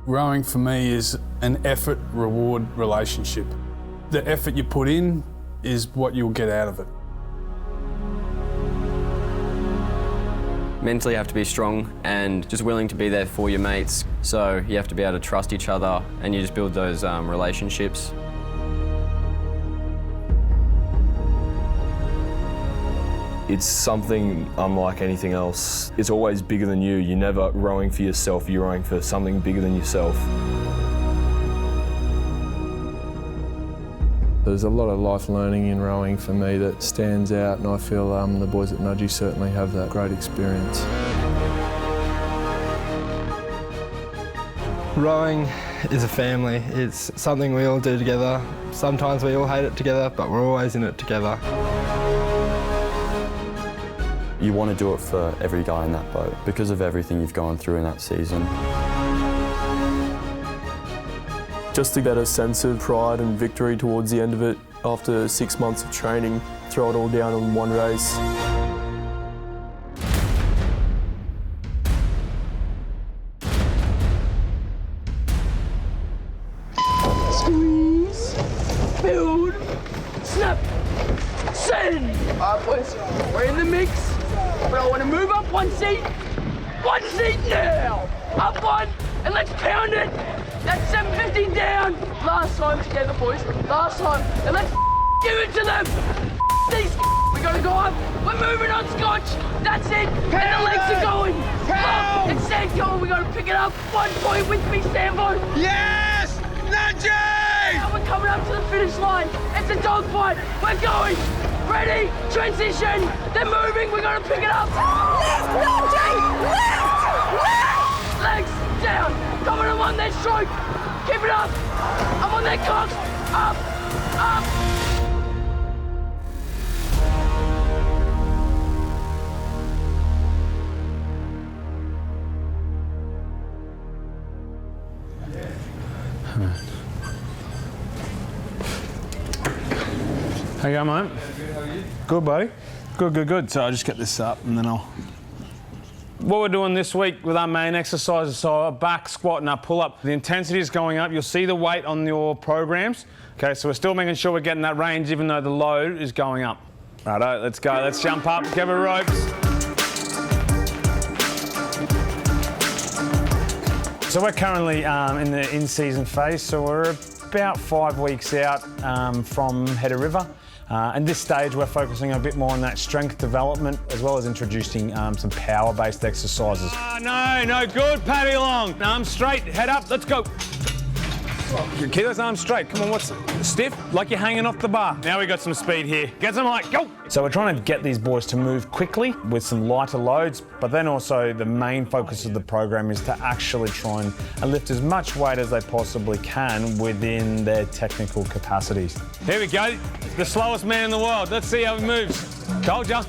Rowing for me is an effort-reward relationship. The effort you put in is what you'll get out of it. Mentally you have to be strong and just willing to be there for your mates. So you have to be able to trust each other and you just build those relationships. It's something unlike anything else. It's always bigger than you. You're never rowing for yourself, you're rowing for something bigger than yourself. There's a lot of life learning in rowing for me that stands out, and I feel the boys at Nudgee certainly have that great experience. Rowing is a family. It's something we all do together. Sometimes we all hate it together, but we're always in it together. You want to do it for every guy in that boat because of everything you've gone through in that season. Just to get a sense of pride and victory towards the end of it after 6 months of training, throw it all down on one race. Squeeze, build, snap, send. All right, boys, we're in the mix, but I want to move up one seat now. Up one, and let's pound it. That's 750 down. Last time together, boys. Last time. And let's give it to them. These we gotta go up. We're moving on, Scotch. That's it. And the legs are going. Look, it's sand going. We gotta pick it up. 1 point with me, Sambo. Yes! Nudgee! Now we're coming up to the finish line. It's a dogfight. We're going. Ready? Transition. They're moving. We gotta pick it up. Left, Nudgee! Left! Legs down. Coming on that stroke. Keep it up. I'm on that cock. Up. Up. How you going, mate? Good, buddy. Good. So I'll just get this up and then I'll... What we're doing this week with our main exercises, so our back squat and our pull-up, the intensity is going up. You'll see the weight on your programs. Okay, so we're still making sure we're getting that range even though the load is going up. Righto, let's go. Let's jump up, give her ropes. So we're currently in the in-season phase, so we're about 5 weeks out from Header River. And this stage, we're focusing a bit more on that strength development as well as introducing some power-based exercises. No, good, paddy along. Arms straight, head up, let's go. Keep those arms straight. Come on, what's stiff? Like you're hanging off the bar. Now we got some speed here. Get some height, go! So we're trying to get these boys to move quickly with some lighter loads, but then also the main focus of the program is to actually try and lift as much weight as they possibly can within their technical capacities. Here we go, the slowest man in the world. Let's see how he moves. Told ya.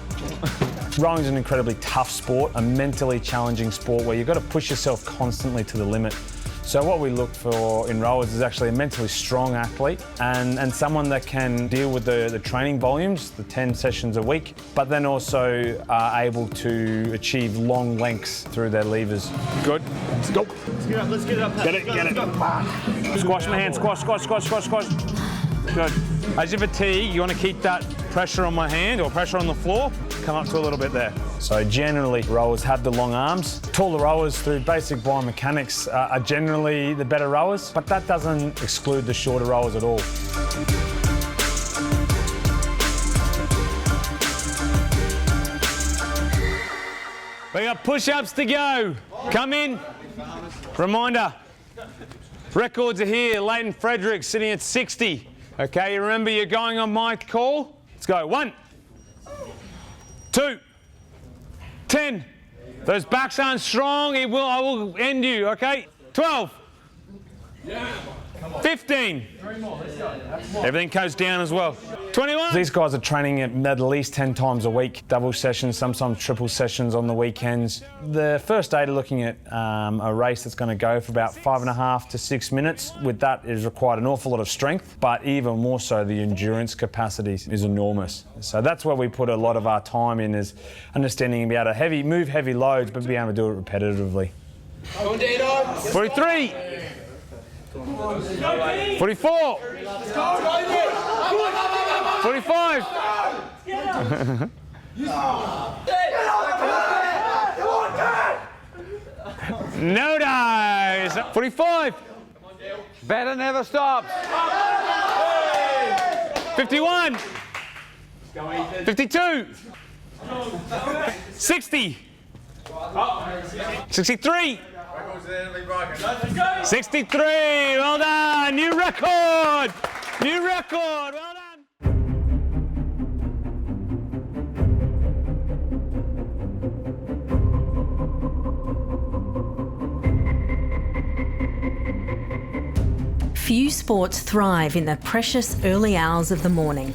Rowing is an incredibly tough sport, a mentally challenging sport where you've got to push yourself constantly to the limit. So what we look for in rowers is actually a mentally strong athlete and someone that can deal with the training volumes, the 10 sessions a week, but then also are able to achieve long lengths through their levers. Good. Let's go. Let's get it up. Get it. Squash my hand, squash. Good. As you fatigue, you want to keep that pressure on my hand or pressure on the floor. Come up to a little bit there. So generally, rowers have the long arms. Taller rowers, through basic biomechanics, are generally the better rowers, but that doesn't exclude the shorter rowers at all. We got push-ups to go. Come in. Reminder, records are here. Leighton Frederick sitting at 60. Okay, you remember you're going on my call? Let's go. 1, 2, 10. Those backs aren't strong. I will end you, okay? 12. 15. Everything goes down as well. 21. These guys are training at least 10 times a week, double sessions, sometimes triple sessions on the weekends. The first aid are looking at a race that's going to go for about 5.5 to 6 minutes. With that is required an awful lot of strength, but even more so the endurance capacity is enormous. So that's where we put a lot of our time in, is understanding and be able to move heavy loads, but be able to do it repetitively. 43. 44. 45. No dice. 45. Better never stops. 51. 52. 60. 63. 63. Well done. New record. New record. Well done. Few sports thrive in the precious early hours of the morning,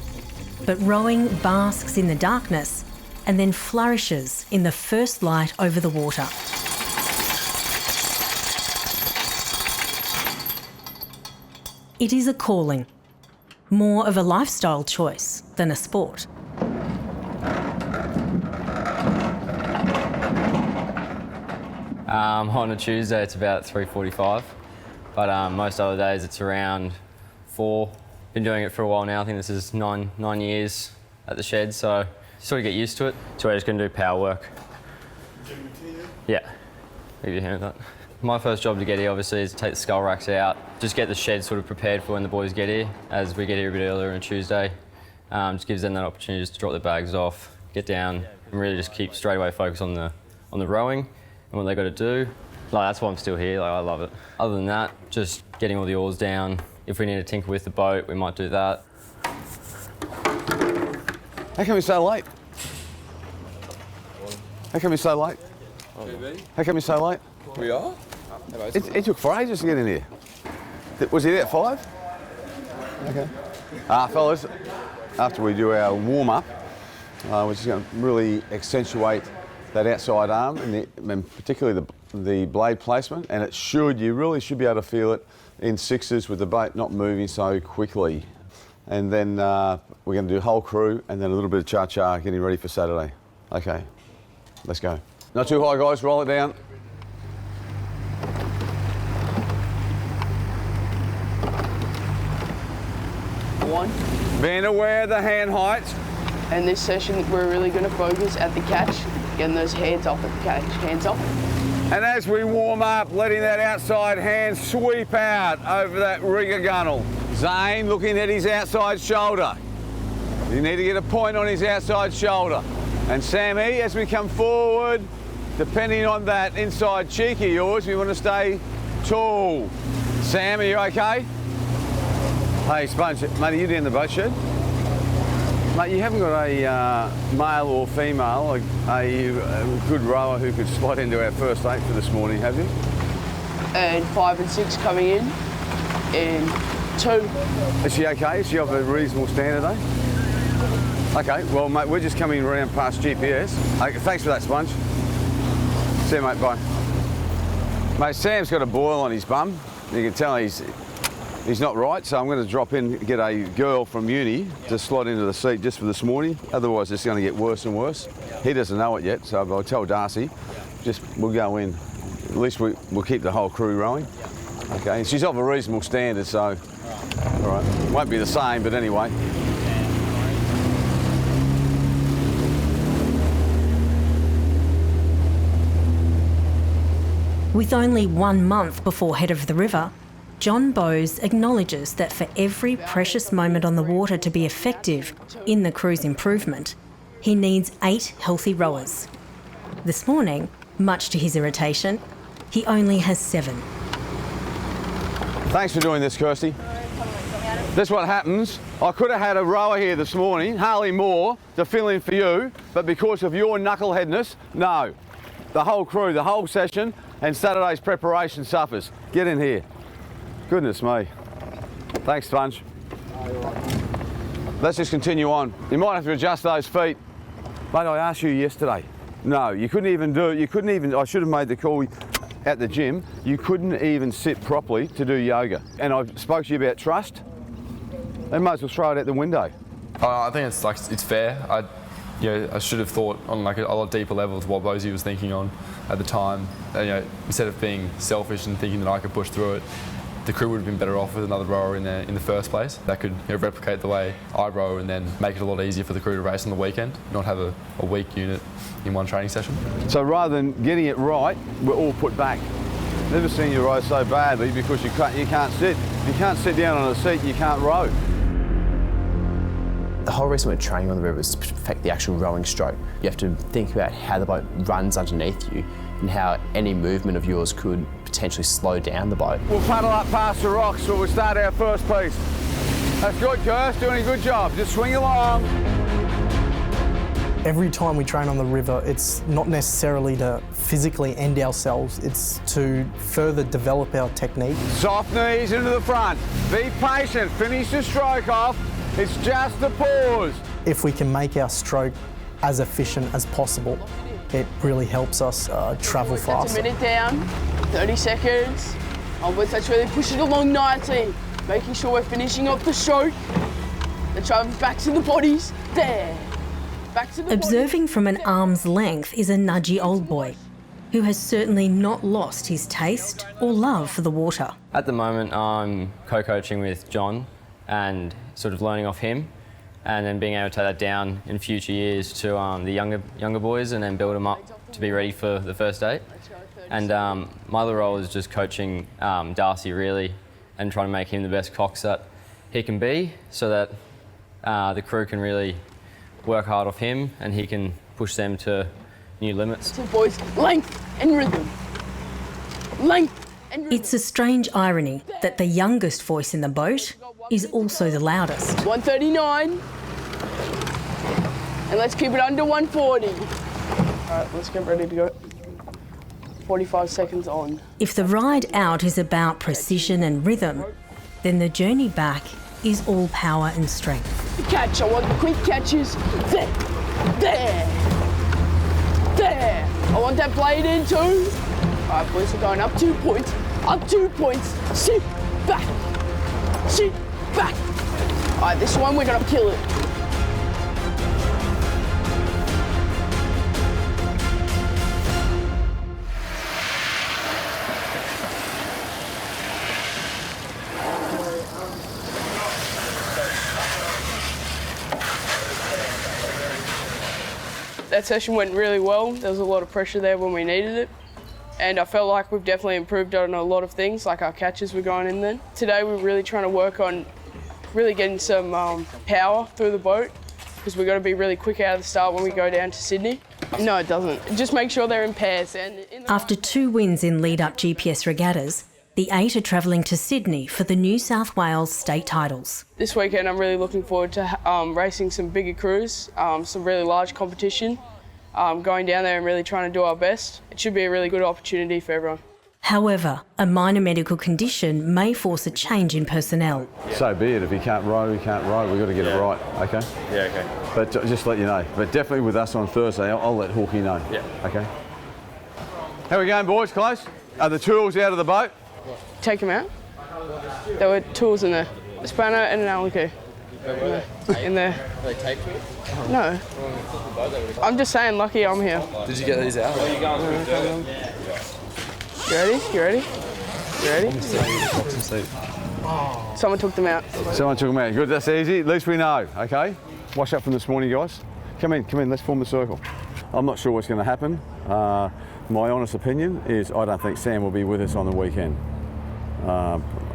but rowing basks in the darkness and then flourishes in the first light over the water. It is a calling, more of a lifestyle choice than a sport. On a Tuesday it's about 3:45, but most other days it's around 4. Been doing it for a while now. I think this is nine years at the shed, so sort of get used to it. So we're just going to do power work. Yeah, give you a hand with that. My first job to get here obviously is to take the skull racks out, just get the shed sort of prepared for when the boys get here, as we get here a bit earlier on a Tuesday. Just gives them that opportunity just to drop their bags off, get down, and really just keep straight away focus on the rowing and what they got to do. Like, that's why I'm still here. Like, I love it. Other than that, just getting all the oars down. If we need to tinker with the boat, we might do that. How come you're so late? How come you're so late? How come you're so late? We are? It took for ages to get in here. Was he there at 5? Okay. Fellas, after we do our warm-up, we're just going to really accentuate that outside arm and particularly the blade placement, and you really should be able to feel it in sixes with the boat not moving so quickly. And then we're going to do whole crew and then a little bit of cha-cha, getting ready for Saturday. Okay, let's go. Not too high, guys, roll it down. One. Being aware of the hand heights. And this session, we're really going to focus at the catch, getting those hands off at the catch. Hands off. And as we warm up, letting that outside hand sweep out over that rigger gunnel. Zane looking at his outside shoulder. You need to get a point on his outside shoulder. And Sammy, as we come forward, depending on that inside cheek of yours, we want to stay tall. Sam, are you okay? Hey, Sponge, mate, are you down the boat shed? Mate, you haven't got a male or female, a good rower who could slot into our first 8 for this morning, have you? And 5 and 6 coming in, and 2. Is she okay? Is she of a reasonable standard, eh? Okay, well, mate, we're just coming around past GPS. Okay, thanks for that, Sponge. See you, mate, bye. Mate, Sam's got a boil on his bum. You can tell he's not right, so I'm going to drop in, get a girl from uni to slot into the seat just for this morning. Otherwise, it's going to get worse and worse. He doesn't know it yet, so I'll tell Darcy. We'll go in. At least we'll keep the whole crew rowing. Okay, and she's of a reasonable standard, so all right. Won't be the same, but anyway. With only 1 month before Head of the River, John Bowes acknowledges that for every precious moment on the water to be effective in the crew's improvement, he needs 8 healthy rowers. This morning, much to his irritation, he only has 7. Thanks for doing this, Kirsty. This is what happens. I could have had a rower here this morning, Harley Moore, to fill in for you, but because of your knuckleheadness, no. The whole crew, the whole session, and Saturday's preparation suffers. Get in here. Goodness me. Thanks, Sponge. Let's just continue on. You might have to adjust those feet. Mate, I asked you yesterday. No, you couldn't even do it. I should have made the call at the gym. You couldn't even sit properly to do yoga. And I spoke to you about trust. They might as well throw it out the window. I think it's fair. I should have thought on like a lot deeper level to what Bosie was thinking on at the time. Instead of being selfish and thinking that I could push through it, the crew would have been better off with another rower in there in the first place. That could replicate the way I row and then make it a lot easier for the crew to race on the weekend, not have a weak unit in one training session. So rather than getting it right, we're all put back. Never seen you row so badly because you can't sit. If you can't sit down on a seat, you can't row. The whole reason we're training on the river is to perfect the actual rowing stroke. You have to think about how the boat runs underneath you and how any movement of yours could potentially slow down the boat. We'll paddle up past the rocks so we'll start our first piece. That's good, Kirst, doing a good job. Just swing along. Every time we train on the river, it's not necessarily to physically end ourselves, it's to further develop our technique. Soft knees into the front. Be patient, finish the stroke off. It's just a pause. If we can make our stroke as efficient as possible, it really helps us travel faster. That's a minute down, 30 seconds. Onwards, let's really push it along nicely. Making sure we're finishing off the stroke. The travel back to the bodies. There. Back to the Observing from an arm's length is a nudgy old boy who has certainly not lost his taste or love for the water. At the moment, I'm co-coaching with John and sort of learning off him, and then being able to take that down in future years to the younger boys and then build them up to be ready for the first eight. And my other role is just coaching Darcy really and trying to make him the best cox that he can be so that the crew can really work hard off him and he can push them to new limits. So boys, length and rhythm. Length and rhythm. It's a strange irony that the youngest voice in the boat is also the loudest. 139. And let's keep it under 140. All right, let's get ready to go. 45 seconds on. If the ride out is about precision and rhythm, then the journey back is all power and strength. The catch, I want the quick catches. There, there, there. I want that blade in too. All right, boys, we're going up 2 points. Up 2 points. Sit back. Sit back. All right, this one, we're gonna kill it. That session went really well. There was a lot of pressure there when we needed it. And I felt like we've definitely improved on a lot of things, like our catches were going in then. Today we're really trying to work on really getting some power through the boat, because we've got to be really quick out of the start when we go down to Sydney. No, it doesn't. Just make sure they're in pairs. And After 2 wins in lead-up GPS regattas, the 8 are travelling to Sydney for the New South Wales state titles. This weekend I'm really looking forward to racing some bigger crews, some really large competition, going down there and really trying to do our best. It should be a really good opportunity for everyone. However, a minor medical condition may force a change in personnel. So be it. If he can't row, he can't row. We've got to get it right, okay? Yeah, okay. But just let you know. But definitely with us on Thursday, I'll let Hawkie know. Yeah. Okay. How we going, boys? Close? Are the tools out of the boat? Take them out. There were tools in there. A spanner and an Allen key. In there. Are they taped to it? No. I'm just saying, lucky I'm here. Did you get these out? Where are you going? You ready? You ready? You ready? Someone took them out. Someone took them out. Good, that's easy. At least we know, okay? Wash up from this morning, guys. Come in, let's form the circle. I'm not sure what's going to happen. My honest opinion is I don't think Sam will be with us on the weekend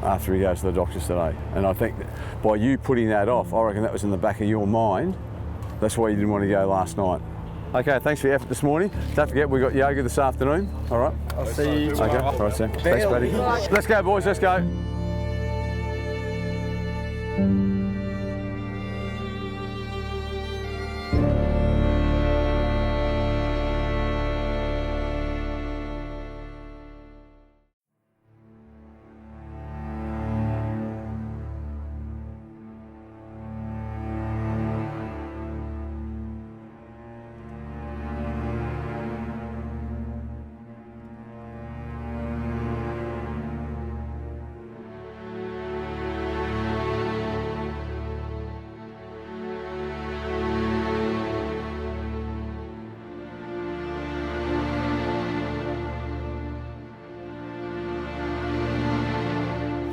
after he goes to the doctors today. And I think that by you putting that off, I reckon that was in the back of your mind. That's why you didn't want to go last night. Okay, thanks for your effort this morning. Don't forget, we've got yoga this afternoon. All right? I'll see you tomorrow. Okay, all right, Sam. Thanks, buddy. Let's go, boys, let's go.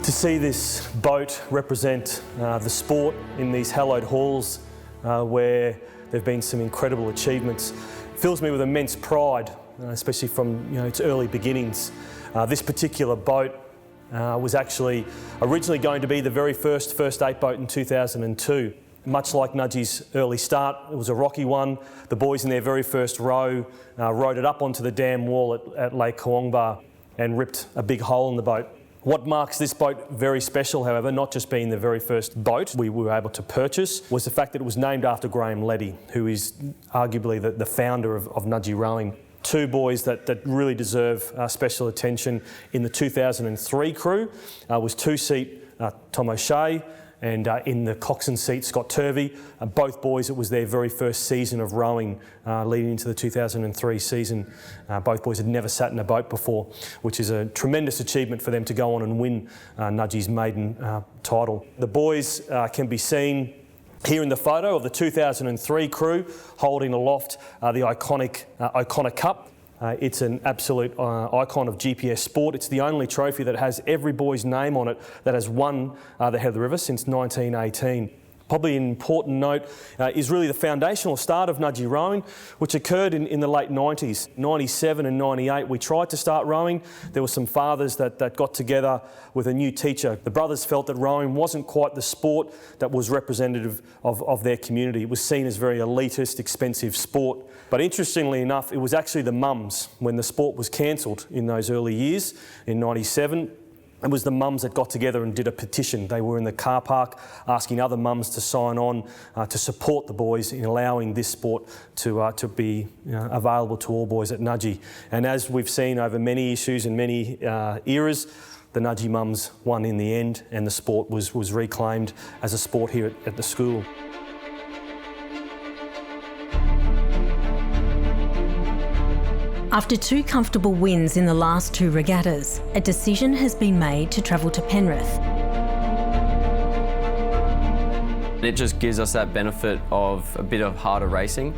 To see this boat represent the sport in these hallowed halls where there have been some incredible achievements fills me with immense pride, especially from its early beginnings. This particular boat was actually originally going to be the very first VIII boat in 2002. Much like Nudgee's early start, it was a rocky one. The boys in their very first row rowed it up onto the dam wall at Lake Kawangba and ripped a big hole in the boat. What marks this boat very special, however, not just being the very first boat we were able to purchase, was the fact that it was named after Graham Leddy, who is arguably the founder of Nudgee rowing. Two boys that really deserve special attention in the 2003 crew was two-seat Tom O'Shea and in the coxswain seat Scott Turvey. Both boys, it was their very first season of rowing leading into the 2003 season. Both boys had never sat in a boat before, which is a tremendous achievement for them to go on and win Nudgee's maiden title. The boys can be seen here in the photo of the 2003 crew holding aloft the iconic cup. It's an absolute icon of GPS sport. It's the only trophy that has every boy's name on it that has won the Head of the River since 1918. Probably an important note is really the foundational start of Nudgee rowing, which occurred in the late 90s. 97 and 98, we tried to start rowing. There were some fathers that got together with a new teacher. The brothers felt that rowing wasn't quite the sport that was representative of their community. It was seen as very elitist, expensive sport. But interestingly enough, it was actually the mums, when the sport was cancelled in those early years, in 97, it was the mums that got together and did a petition. They were in the car park asking other mums to sign on to support the boys in allowing this sport to be available to all boys at Nudgee. And as we've seen over many issues and many eras, the Nudgee mums won in the end, and the sport was reclaimed as a sport here at the school. After two comfortable wins in the last two regattas, a decision has been made to travel to Penrith. It just gives us that benefit of a bit of harder racing.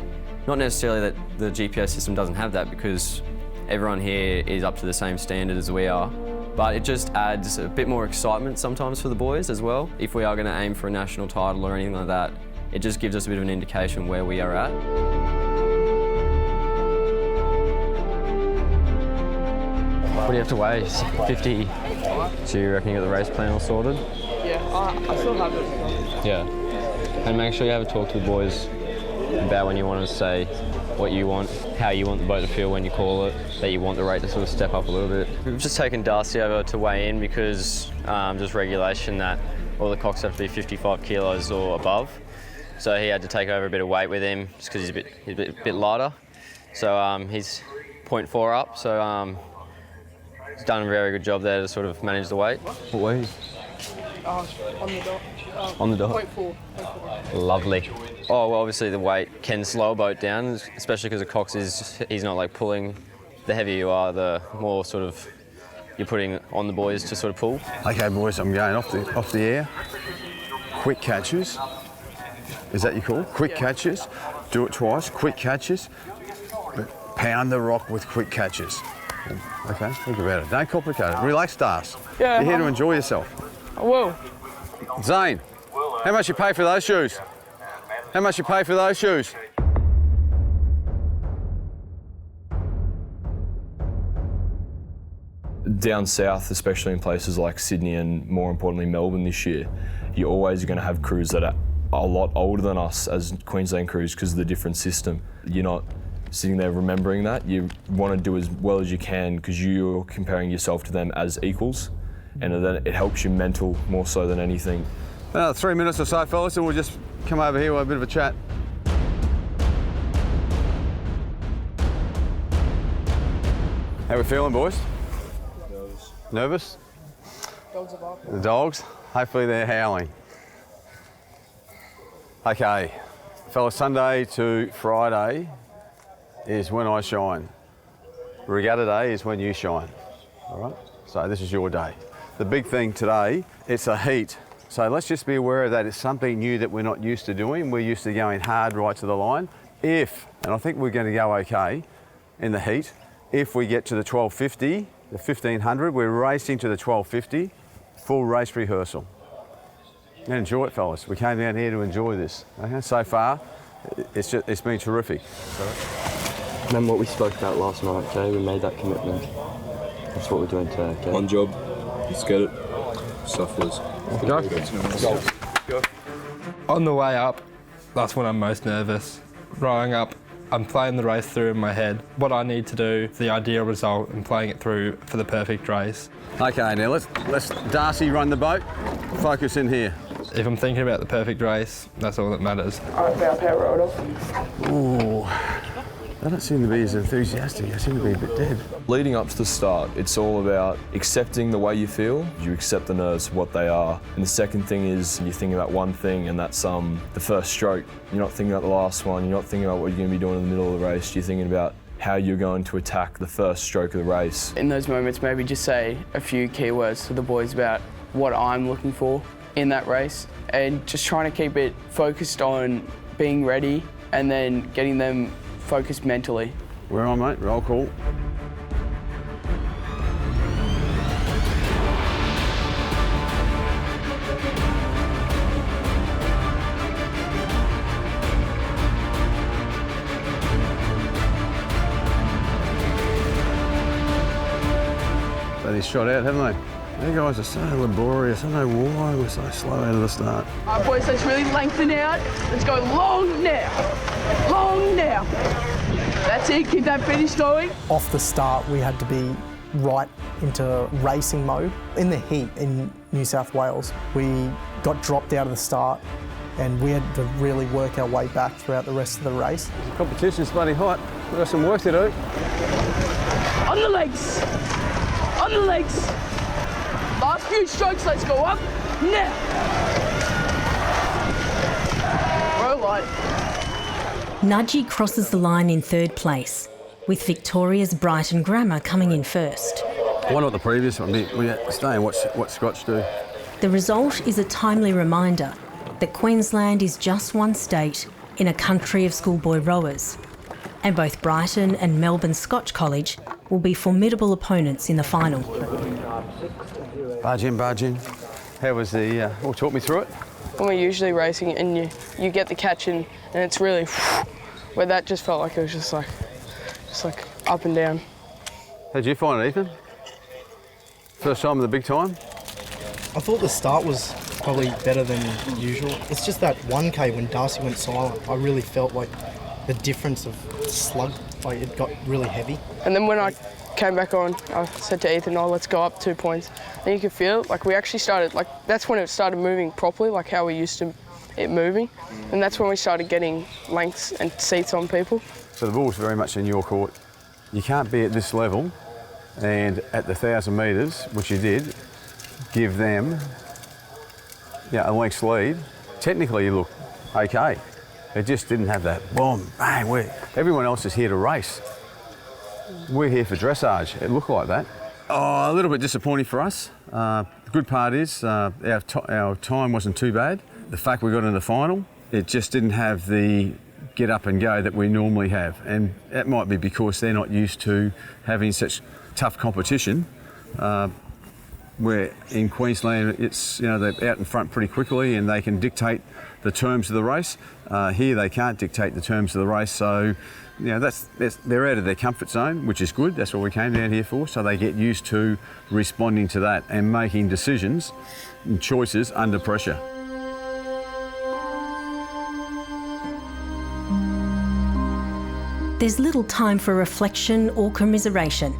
Not necessarily that the GPS system doesn't have that, because everyone here is up to the same standard as we are, but it just adds a bit more excitement sometimes for the boys as well. If we are going to aim for a national title or anything like that, it just gives us a bit of an indication where we are at. What do you have to weigh? 50. So you reckon you got the race plan all sorted? Yeah, I still have it. Yeah. And make sure you have a talk to the boys about when you want to say what you want, how you want the boat to feel when you call it, that you want the rate to sort of step up a little bit. We've just taken Darcy over to weigh in because just regulation that all the cocks have to be 55 kilos or above. So he had to take over a bit of weight with him just because he's a bit lighter. So he's 0.4 up. So he's done a very good job there to sort of manage the weight. What weight? On the dot. On the dot? 0.4. Lovely. Oh, well, obviously the weight can slow a boat down, especially because the cox he's not like pulling. The heavier you are, the more sort of you're putting on the boys to sort of pull. Okay, boys, I'm going off the air. Quick catches. Is that your call? Quick catches. Do it twice. Quick catches. Pound the rock with quick catches. Okay, think about it. Don't complicate it. Relax, Darcy. Yeah, you're here to enjoy yourself. I will. Zane, how much you pay for those shoes? How much you pay for those shoes? Down south, especially in places like Sydney and more importantly Melbourne this year, you're always going to have crews that are a lot older than us as Queensland crews because of the different system. You're not sitting there remembering that. You want to do as well as you can because you're comparing yourself to them as equals, and then it helps you mental more so than anything. 3 minutes or so, fellas, and we'll just come over here with a bit of a chat. How we feeling, boys? Nervous? Dogs are barking. The dogs? Hopefully they're howling. Okay, fellas, Sunday to Friday is when I shine. Regatta day is when you shine, all right? So this is your day. The big thing today, it's a heat. So let's just be aware of that. It's something new that we're not used to doing. We're used to going hard right to the line. And I think we're going to go okay in the heat, if we get to the 1250, the 1500, we're racing to the 1250, full race rehearsal. And enjoy it, fellas. We came down here to enjoy this. Okay? So far, it's been terrific. Remember what we spoke about last night, okay? We made that commitment. That's what we're doing today, okay? One job, let's get it. Sufferers. Go. On the way up, that's when I'm most nervous. Rowing up, I'm playing the race through in my head. What I need to do, the ideal result, and playing it through for the perfect race. Okay, now let's Darcy run the boat. Focus in here. If I'm thinking about the perfect race, that's all that matters. Alright, bow power rode off. Ooh, they don't seem to be as enthusiastic. They seem to be a bit dead. Leading up to the start, it's all about accepting the way you feel. You accept the nerves for what they are. And the second thing is you're thinking about one thing, and that's the first stroke. You're not thinking about the last one. You're not thinking about what you're going to be doing in the middle of the race. You're thinking about how you're going to attack the first stroke of the race. In those moments, maybe just say a few keywords to the boys about what I'm looking for in that race, and just trying to keep it focused on being ready and then getting them focused mentally. We're on, mate. Roll call. They shot out, haven't they? You guys are so laborious. I don't know why we're so slow out of the start. All right, boys, let's really lengthen out. Let's go long now. Long now. That's it. Keep that finish going. Off the start, we had to be right into racing mode. In the heat in New South Wales, we got dropped out of the start and we had to really work our way back throughout the rest of the race. The competition's bloody hot. We've got some work to do. On the legs. On the legs. Last few strokes, let's go up now. Row light. Nudgee crosses the line in third place, with Victoria's Brighton Grammar coming in first. I wonder what the previous one did. We stay and watch what Scotch do. The result is a timely reminder that Queensland is just one state in a country of schoolboy rowers, and both Brighton and Melbourne Scotch College will be formidable opponents in the final. Barge in, barge in. How was the, talk me through it? When we're usually racing and you get the catch in and it's really, where that just felt like it was just like up and down. How'd you find it, Ethan? First time in the big time? I thought the start was probably better than usual. It's just that 1K when Darcy went silent, I really felt like the difference of slug, like it got really heavy. And then when I came back on, I said to Ethan, oh, let's go up 2 points. And you could feel it, like we actually started, like that's when it started moving properly, like how we used to it moving. And that's when we started getting lengths and seats on people. So the ball's very much in your court. You can't be at this level and at the 1,000 metres, which you did, give them a length's lead. Technically you look okay. It just didn't have that boom, bang, everyone else is here to race. We're here for dressage. It looked like that. Oh, a little bit disappointing for us. The good part is our time wasn't too bad. The fact we got in the final, it just didn't have the get up and go that we normally have. And that might be because they're not used to having such tough competition. Where in Queensland, it's they're out in front pretty quickly and they can dictate the terms of the race. Here they can't dictate the terms of the race, so they're out of their comfort zone, which is good. That's what we came down here for. So they get used to responding to that and making decisions and choices under pressure. There's little time for reflection or commiseration,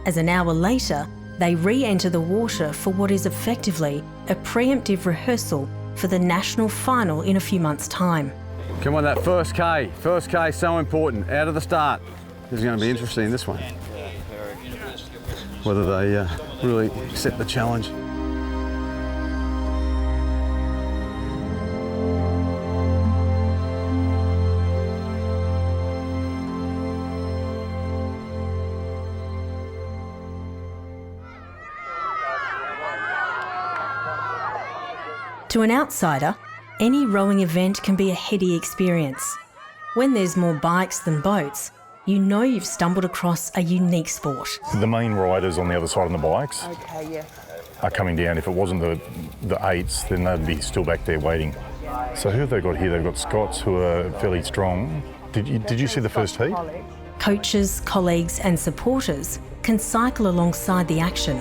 as an hour later, they re-enter the water for what is effectively a preemptive rehearsal for the national final in a few months' time. Come on, that first K. First K is so important, out of the start. This is going to be interesting, this one. Whether they really accept the challenge. To an outsider, any rowing event can be a heady experience. When there's more bikes than boats, you know you've stumbled across a unique sport. The main riders on the other side on the bikes. Okay, yeah. are coming down. If it wasn't the 8s, then they'd be still back there waiting. So who have they got here? They've got Scots, who are fairly strong. Did you see the first heat? Coaches, colleagues and supporters can cycle alongside the action,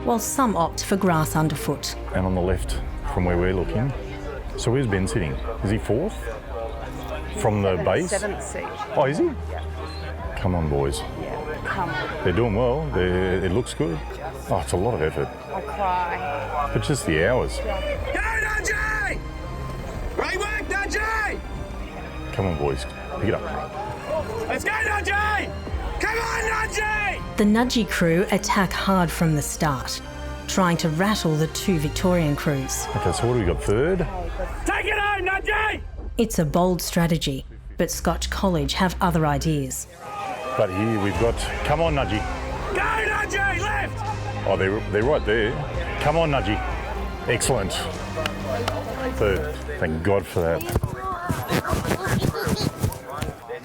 while some opt for grass underfoot. And on the left, from where we're looking, so where's Ben sitting? Is he 4th? From the base? 7th seat. Oh, is he? Come on, boys. Yeah, come on. They're doing well. It looks good. Oh, it's a lot of effort. I'll cry. But just the hours. Go, Nudgee! Great work, Nudgee! Come on, boys. Pick it up. Let's go, Nudgee! Come on, Nudgee! The Nudgee crew attack hard from the start, trying to rattle the 2 Victorian crews. Okay, so what do we got? 3rd? Take it home, Nudgee! It's a bold strategy, but Scotch College have other ideas. But here we've got, come on, Nudgee. Go, Nudgee, left! Oh, they're right there. Come on, Nudgee. Excellent. 3rd. Thank God for that.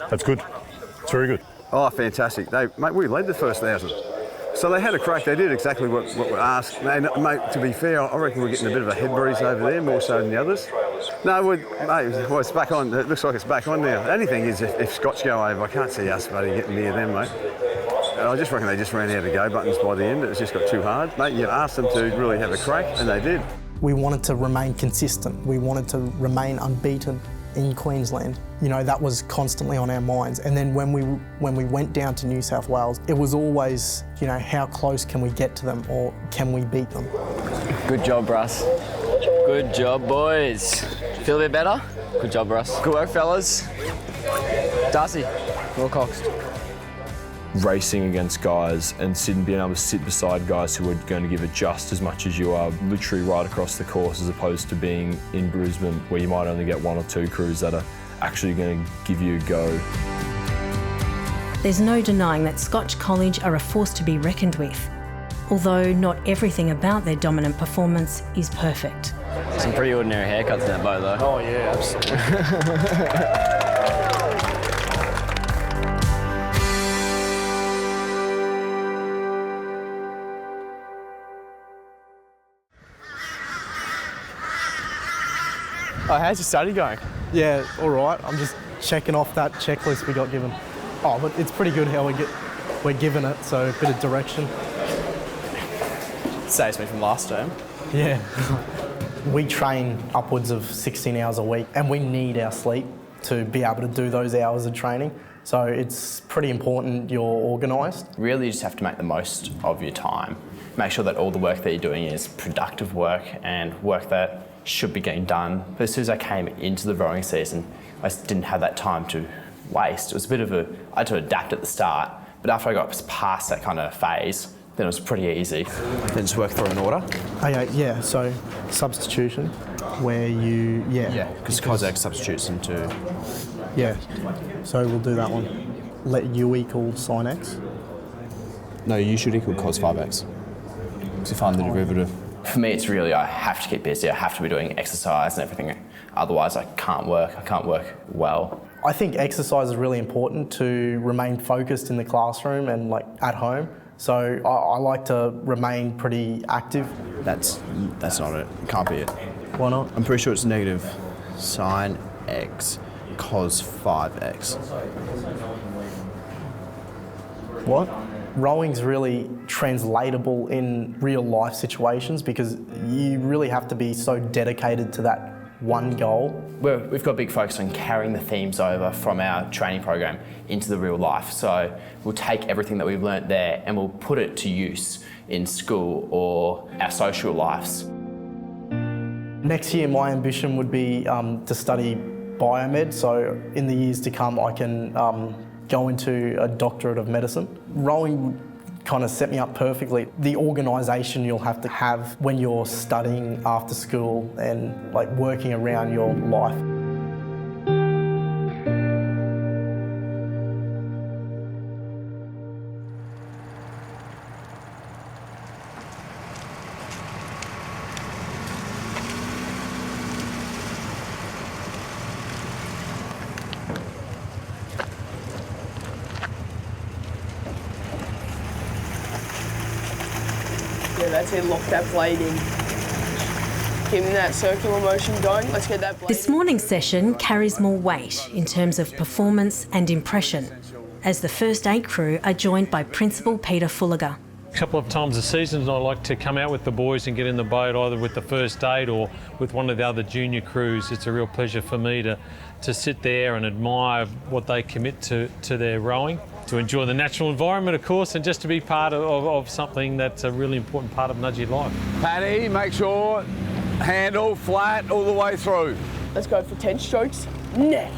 That's good. It's very good. Oh, fantastic. Mate, we led the first 1,000. So they had a crack. They did exactly what we asked. And, mate, to be fair, I reckon we're getting a bit of a head breeze over there, more so than the others. No, mate, well, it's back on. It looks like it's back on now. The only thing is, if Scots go over, I can't see us, buddy, getting near them, mate. And I just reckon they just ran out of go buttons by the end. It's just got too hard. Mate, you asked them to really have a crack, and they did. We wanted to remain consistent. We wanted to remain unbeaten in Queensland. You know, that was constantly on our minds. And then when we went down to New South Wales, it was always, you know, how close can we get to them, or can we beat them? Good job, Russ. Good job, boys. Feel a bit better? Good job, Russ. Good work, fellas. Darcy, well coxed. Racing against guys and being able to sit beside guys who are going to give it just as much as you are, literally right across the course, as opposed to being in Brisbane where you might only get 1 or 2 crews that are actually going to give you a go. There's no denying that Scotch College are a force to be reckoned with, although not everything about their dominant performance is perfect. Some pretty ordinary haircuts in that boat, though. Oh, yeah, absolutely. Oh, how's your study going? Yeah, all right. I'm just checking off that checklist we got given. Oh, but it's pretty good how we're given it, so a bit of direction. Saves me from last term. Yeah. We train upwards of 16 hours a week, and we need our sleep to be able to do those hours of training. So it's pretty important you're organised. Really, you just have to make the most of your time. Make sure that all the work that you're doing is productive work and work that should be getting done. But as soon as I came into the rowing season, I just didn't have that time to waste. It was a bit of I had to adapt at the start, but after I got past that kind of phase, then it was pretty easy. Then just work through an order. Okay, yeah, so substitution, where you, Yeah, because Cossack substitutes into... Yeah, so we'll do that one. Let U equal sin x. No, U should equal cos 5x. To find the derivative. For me, it's really, I have to keep busy. I have to be doing exercise and everything. Otherwise, I can't work well. I think exercise is really important to remain focused in the classroom and like at home. So I like to remain pretty active. That's not it. It can't be it. Why not? I'm pretty sure it's negative sin x cos 5x. What? Rowing's really translatable in real life situations because you really have to be so dedicated to that one goal. We've got a big focus on carrying the themes over from our training program into the real life. So we'll take everything that we've learnt there and we'll put it to use in school or our social lives. Next year, my ambition would be to study biomed. So in the years to come, I can go into a doctorate of medicine. Rowing would kind of set me up perfectly. The organisation you'll have to have when you're studying after school and like working around your life. That's it, lock that blade in. Keeping that circular motion going. Let's get that blade This morning's session carries more weight in terms of performance and impression, as the First VIII crew are joined by Principal Peter Fulliger. A couple of times a season I like to come out with the boys and get in the boat either with the First VIII or with one of the other junior crews. It's a real pleasure for me to sit there and admire what they commit to their rowing, to enjoy the natural environment of course, and just to be part of something that's a really important part of Nudgee life. Paddy, make sure handle flat all the way through. Let's go for 10 strokes now.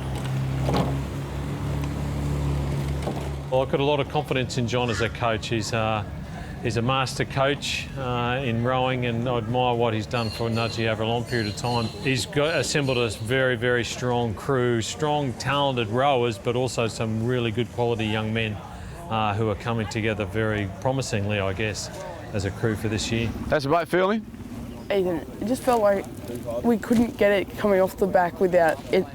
Well, I've got a lot of confidence in John as a coach. He's a master coach in rowing, and I admire what he's done for Nudgee over a long period of time. He's assembled a very, very strong crew, strong, talented rowers, but also some really good quality young men who are coming together very promisingly, I guess, as a crew for this year. How's the boat feeling? Ethan, it just felt like we couldn't get it coming off the back without it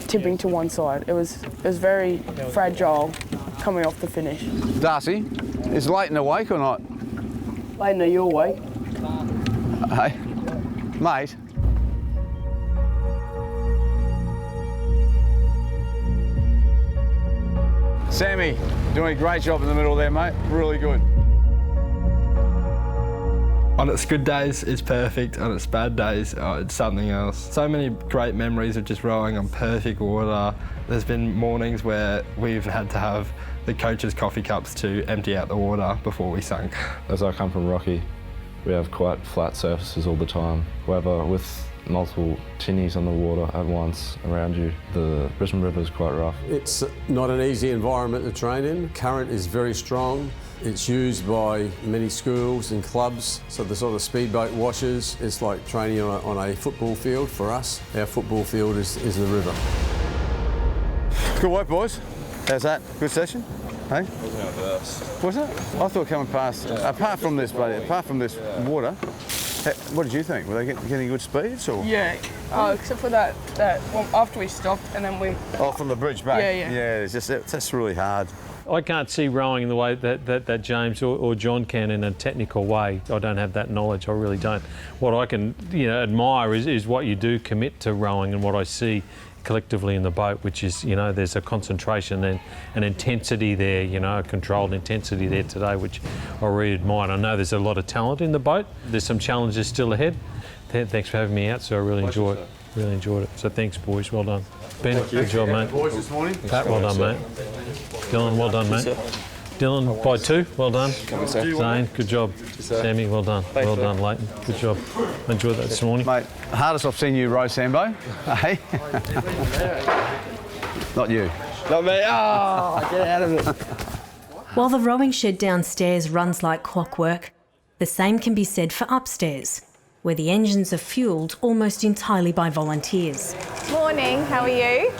tipping to one side. It was very fragile coming off the finish. Darcy, is Leighton awake or not? Leighton, are you awake? Hey, mate. Sammy, doing a great job in the middle there, mate. Really good. On its good days, it's perfect. On its bad days, it's something else. So many great memories of just rowing on perfect water. There's been mornings where we've had to have the coach's coffee cups to empty out the water before we sunk. As I come from Rocky, we have quite flat surfaces all the time. However, with multiple tinnies on the water at once around you, the Brisbane River is quite rough. It's not an easy environment to train in. Current is very strong. It's used by many schools and clubs, so the sort of speedboat washes. It's like training on a football field for us. Our football field is the river. Good work, boys. How's that? Good session? Hey? Wasn't our best. Was it? I thought coming past, apart from this water, what did you think? Were they getting good speeds or? Yeah. Oh, except for that well, after we stopped and then we. Oh, from the bridge back. Yeah, yeah. Yeah, it's just that's really hard. I can't see rowing in the way that James or John can in a technical way. I don't have that knowledge, I really don't. What I can admire is what you do commit to rowing and what I see collectively in the boat, which is, there's a concentration and an intensity there, a controlled intensity there today, which I really admire. I know there's a lot of talent in the boat. There's some challenges still ahead. Thanks for having me out, so I really enjoyed it. Really enjoyed it. So thanks, boys. Well done. Ben, good job, mate. Boys this morning. Pat, well done, mate. Dylan, well done, mate. Dylan, by 2, well done. Zane, good job. Sammy, well done. Well done, Leighton. Good job. I enjoyed that this morning. Mate, hardest I've seen you row, Sambo. Hey? Not you. Not me. Oh, get out of it. While the rowing shed downstairs runs like clockwork, the same can be said for upstairs, where the engines are fuelled almost entirely by volunteers. Morning, how are you?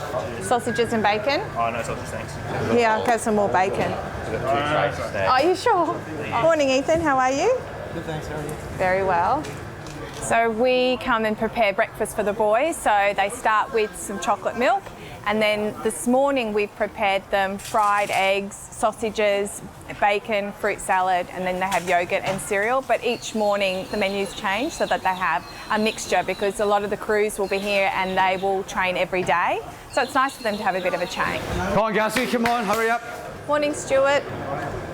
Sausages and bacon? Oh, no sausage, thanks. Here, I'll have some more bacon. Are you sure? Morning, Ethan, how are you? Good, thanks, how are you? Very well. So we come and prepare breakfast for the boys. So they start with some chocolate milk, and then this morning we've prepared them fried eggs, sausages, bacon, fruit salad, and then they have yogurt and cereal. But each morning the menus change so that they have a mixture, because a lot of the crews will be here and they will train every day. So it's nice for them to have a bit of a change. Come on, Gussie, come on, hurry up. Morning, Stuart.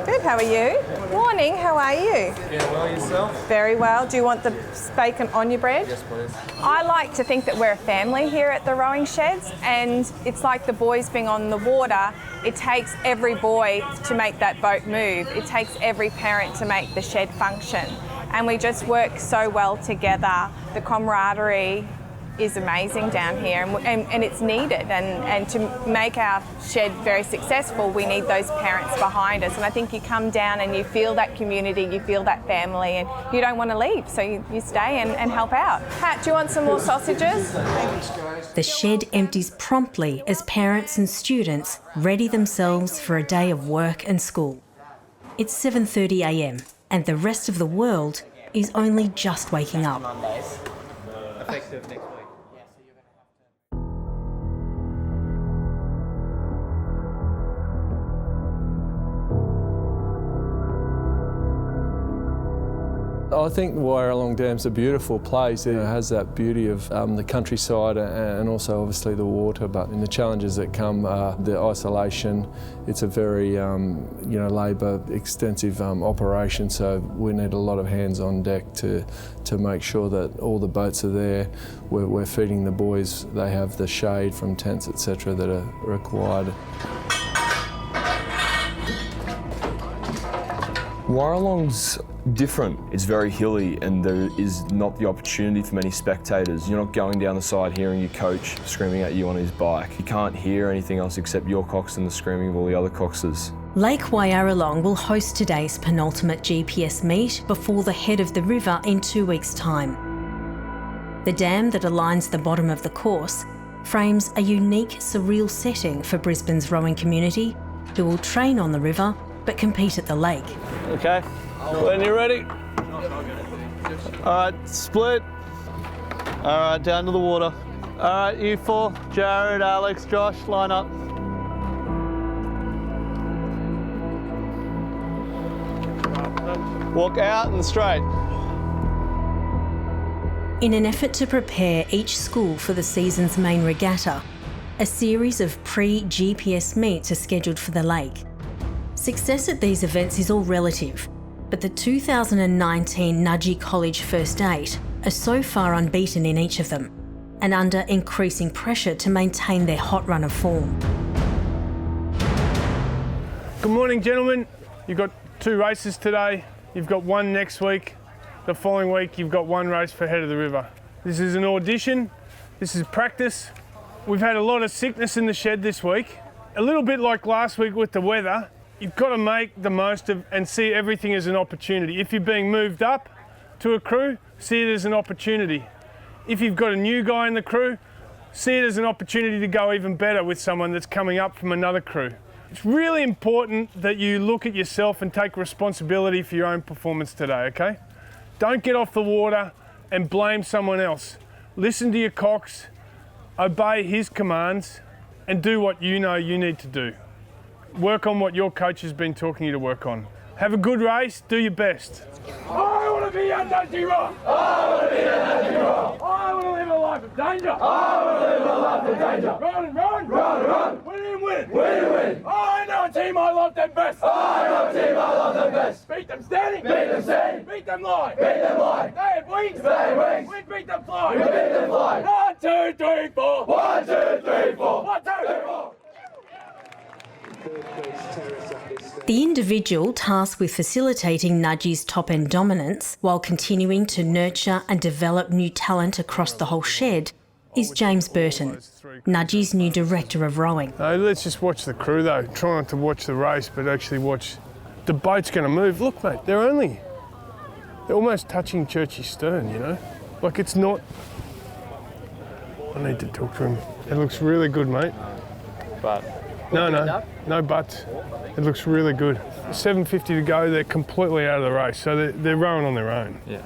Good, how are you? Morning, how are you? Yeah, well, yourself? Very well. Do you want the bacon on your bread? Yes, please. I like to think that we're a family here at the rowing sheds, and it's like the boys being on the water. It takes every boy to make that boat move. It takes every parent to make the shed function. And we just work so well together. The camaraderie is amazing down here, and it's needed, and to make our shed very successful we need those parents behind us, and I think you come down and you feel that community, you feel that family, and you don't want to leave, so you stay and help out. Pat, do you want some more sausages? The shed empties promptly as parents and students ready themselves for a day of work and school. It's 7:30 a.m. and the rest of the world is only just waking up. Effective next week. I think Wyalong Dam's a beautiful place. It has that beauty of the countryside and also obviously the water, but in the challenges that come, the isolation, it's a very labour extensive operation, so we need a lot of hands on deck to make sure that all the boats are there. We're feeding the boys, they have the shade from tents etc. that are required. Wyalong's different. It's very hilly and there is not the opportunity for many spectators. You're not going down the side hearing your coach screaming at you on his bike. You can't hear anything else except your coxswain and the screaming of all the other coxers. Lake Wyalong will host today's penultimate GPS meet before the head of the river in 2 weeks' time. The dam that aligns the bottom of the course frames a unique, surreal setting for Brisbane's rowing community, who will train on the river but compete at the lake. Okay, when you're ready. All right, split. All right, down to the water. All right, you four, Jared, Alex, Josh, line up. Walk out and straight. In an effort to prepare each school for the season's main regatta, a series of pre-GPS meets are scheduled for the lake. Success at these events is all relative, but the 2019 Nudgee College First VIII are so far unbeaten in each of them, and under increasing pressure to maintain their hot run of form. Good morning, gentlemen. You've got 2 races today. You've got 1 next week. The following week, you've got 1 race for Head of the River. This is an audition. This is practice. We've had a lot of sickness in the shed this week. A little bit like last week with the weather. You've got to make the most of and see everything as an opportunity. If you're being moved up to a crew, see it as an opportunity. If you've got a new guy in the crew, see it as an opportunity to go even better with someone that's coming up from another crew. It's really important that you look at yourself and take responsibility for your own performance today, okay? Don't get off the water and blame someone else. Listen to your cox, obey his commands, and do what you know you need to do. Work on what your coach has been talking you to work on. Have a good race, do your best. I want to be a Nudgee Rock. I want to be a Nudgee Rock. I want to live a life of danger. I want to live a life of danger. Run and run. Run and run. Win and win. Win and win. I know a team I love them best. I know a team I love them best. Beat them standing. Beat them standing. Beat them lying. Beat them lying. They have wings. They have wings. We beat them flying. We beat them flying. 1, 2, 3, 4. 1, 2, 3, 4. 1, 2, 3, 4. The individual tasked with facilitating Nudgee's top-end dominance while continuing to nurture and develop new talent across the whole shed is James Burton, Nudgee's new Director of Rowing. Let's just watch the crew though. Try not to watch the race, but actually watch. The boat's going to move. Look, mate, they're almost touching Churchy's stern, you know? Like it's not... I need to talk to him. It looks really good, mate. But... No buts. It looks really good. 7:50 to go, they're completely out of the race, so they're rowing on their own. Yeah.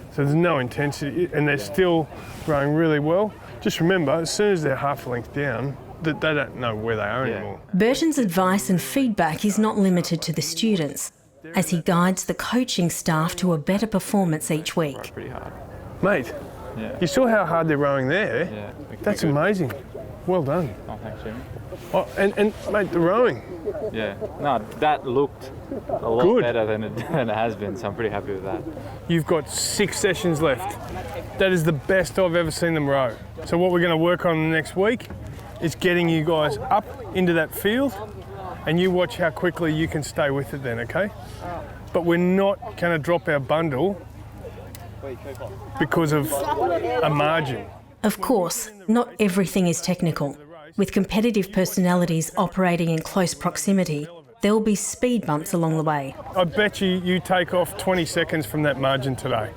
So there's no intensity, and they're still rowing really well. Just remember, as soon as they're half a length down, that they don't know where they are anymore. Burton's advice and feedback is not limited to the students, as he guides the coaching staff to a better performance each week. Pretty hard. Mate, you saw how hard they're rowing there? Yeah. That's amazing. Well done. Oh, thanks, Jimmy. Oh, and mate, the rowing. Yeah. No, that looked a lot better than it has been, so I'm pretty happy with that. You've got 6 sessions left. That is the best I've ever seen them row. So what we're going to work on next week is getting you guys up into that field, and you watch how quickly you can stay with it then, okay? But we're not going to drop our bundle because of a margin. Of course, not everything is technical. With competitive personalities operating in close proximity, there will be speed bumps along the way. I bet you take off 20 seconds from that margin today.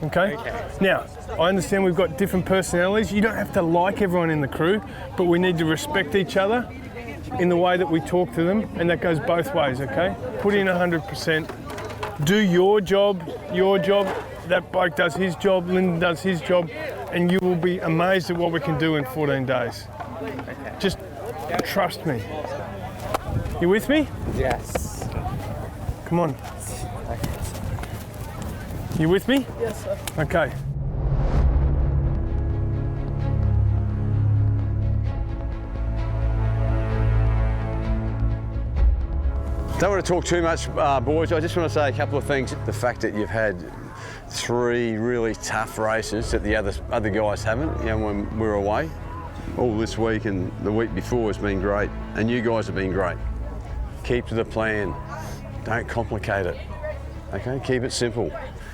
Okay? Now, I understand we've got different personalities. You don't have to like everyone in the crew, but we need to respect each other in the way that we talk to them, and that goes both ways, okay? Put in 100%. Do your job. That bloke does his job, Lyndon does his job, and you will be amazed at what we can do in 14 days. Just trust me. You with me? Yes. Come on. You with me? Yes, sir. Okay. Don't want to talk too much, boys. I just want to say a couple of things. The fact that you've had 3 really tough races that the other guys haven't, you know, when we're away. All this week and the week before has been great, and you guys have been great. Keep to the plan. Don't complicate it. Okay, keep it simple.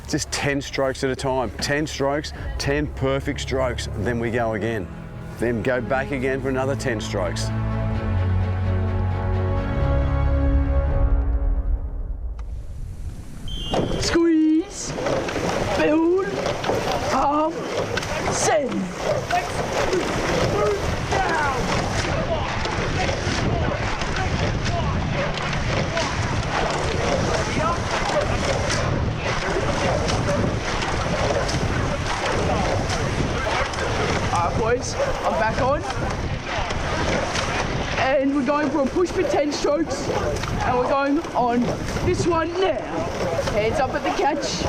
Just 10 strokes at a time. 10 strokes, 10 perfect strokes, and then we go again. Then go back again for another 10 strokes. Squeeze, build, palm, send. Alright boys, I'm back on. And we're going for a push for 10 strokes. And we're going on this one now. Hands up at the catch.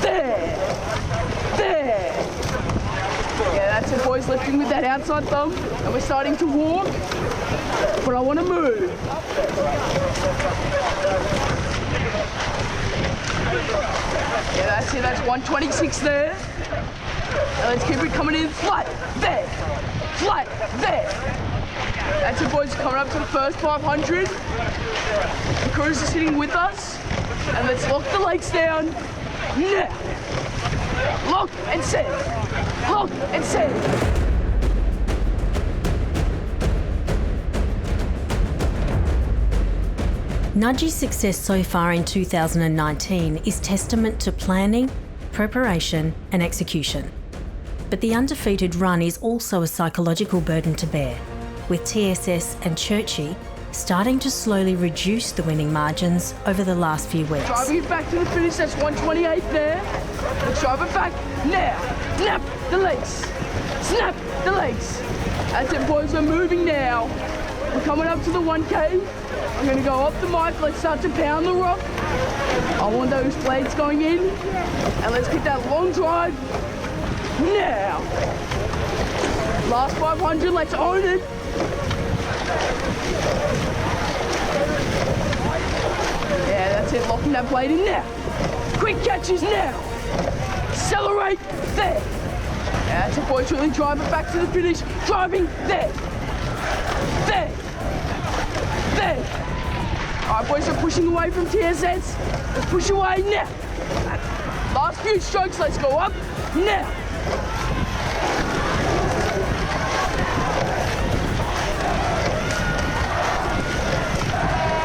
There. There. Yeah, that's it boys, lifting with that outside thumb. And we're starting to walk. But I want to move. Yeah, that's it, that's 126 there. Now let's keep it coming in flat, there, flat, there. That's it boys, coming up to the first 500. The crews are sitting with us. And let's lock the legs down, now. Lock and set, lock and set. Nudgee's success so far in 2019 is testament to planning, preparation and execution. But the undefeated run is also a psychological burden to bear, with TSS and Churchy starting to slowly reduce the winning margins over the last few weeks. Driving it back to the finish, that's 128 there. Let's drive it back now. Snap the legs. Snap the legs. That's it boys, we're moving now. We're coming up to the 1K. I'm gonna go off the mic, let's start to pound the rock. I want those blades going in. And let's get that long drive now. Last 500, let's own it. Yeah, that's it, locking that blade in now. Quick catches now. Accelerate there. Yeah, that's it boys, really drive it back to the finish. Driving there. There. There. All right, boys, we're pushing away from TSS. Let's push away now. Last few strokes, let's go up now.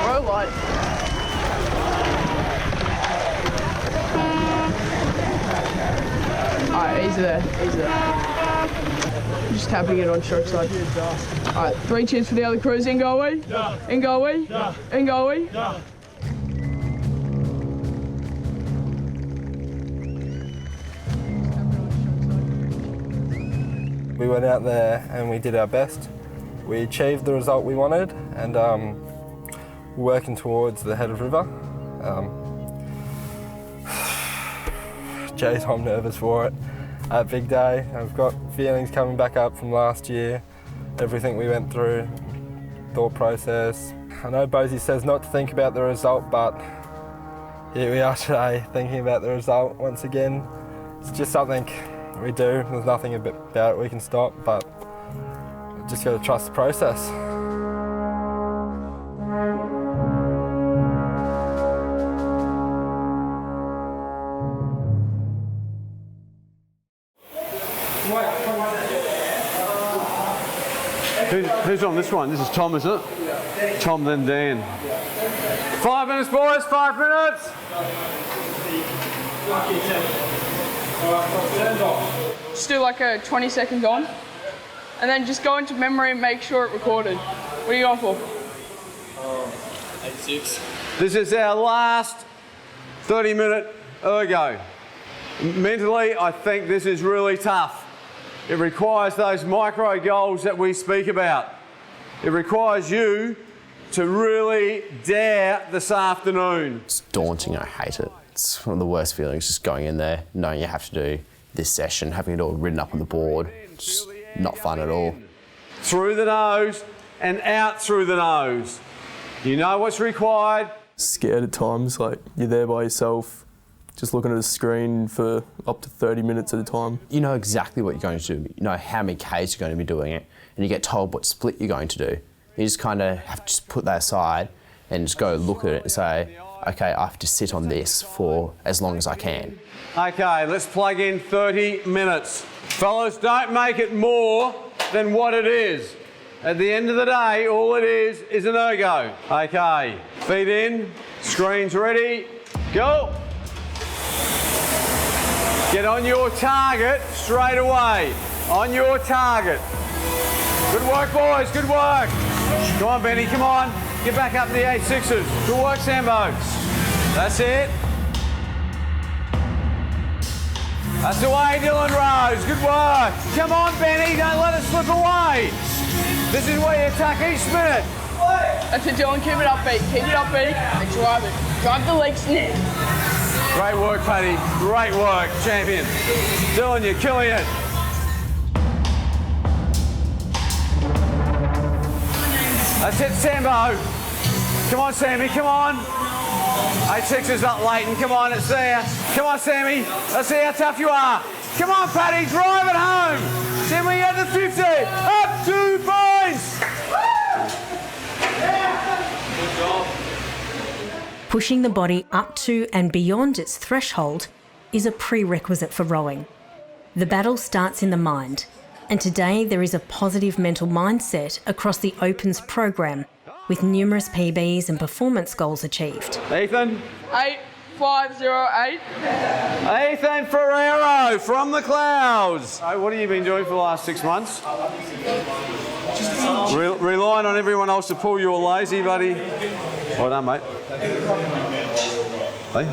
Row light. All right, easy there, easy there. Just tapping it on stroke side. All right, 3 cheers for the other crews. In go away, in go away, in go away. We went out there and we did our best. We achieved the result we wanted, and working towards the head of river. Jeez, I'm nervous for it. Big day. I've got feelings coming back up from last year, everything we went through, thought process. I know Bosie says not to think about the result, but here we are today thinking about the result once again. It's just something we do. There's nothing about it we can stop, but just got to trust the process. Who's on this one? This is Tom, isn't it? Tom, then Dan. 5 minutes, boys, 5 minutes. Just do like a 20-second on, and then just go into memory and make sure it recorded. What are you going for? 8-6. This is our last 30-minute ergo. Mentally, I think this is really tough. It requires those micro goals that we speak about. It requires you to really dare this afternoon. It's daunting, I hate it. It's one of the worst feelings, just going in there, knowing you have to do this session, having it all written up on the board. Just not fun at all. Through the nose and out through the nose. You know what's required. Scared at times, like you're there by yourself, just looking at a screen for up to 30 minutes at a time. You know exactly what you're going to do. You know how many Ks you're going to be doing it, and you get told what split you're going to do. You just kind of have to just put that aside and just go look at it and say, okay, I have to sit on this for as long as I can. Okay, let's plug in 30 minutes. Fellas, don't make it more than what it is. At the end of the day, all it is an ergo. Okay, feet in, screens ready, go. Get on your target straight away. On your target. Good work, boys, good work. Come on, Benny, come on. Get back up to the 8-6s. Good work, Sambo. That's it. That's the way, Dylan Rose. Good work. Come on, Benny, don't let it slip away. This is where you attack each minute. That's it, Dylan. Keep it up, Pete. Keep it up, Pete. And drive it. Drive the legs now. Great work, Paddy. Great work, champion. Dylan, you're killing it. That's it, Sambo. Come on, Sammy, come on. 8-6's up, Leighton. Come on, it's there. Come on, Sammy. Let's see how tough you are. Come on, Paddy, drive it home. Then we get the 50. Up 2 points. Good job. Pushing the body up to and beyond its threshold is a prerequisite for rowing. The battle starts in the mind, and today there is a positive mental mindset across the Opens program, with numerous PBs and performance goals achieved. Ethan. 8508. Ethan Ferrero from the clouds. What have you been doing for the last 6 months? Relying on everyone else to pull you all lazy, buddy. Well done, mate. Hey?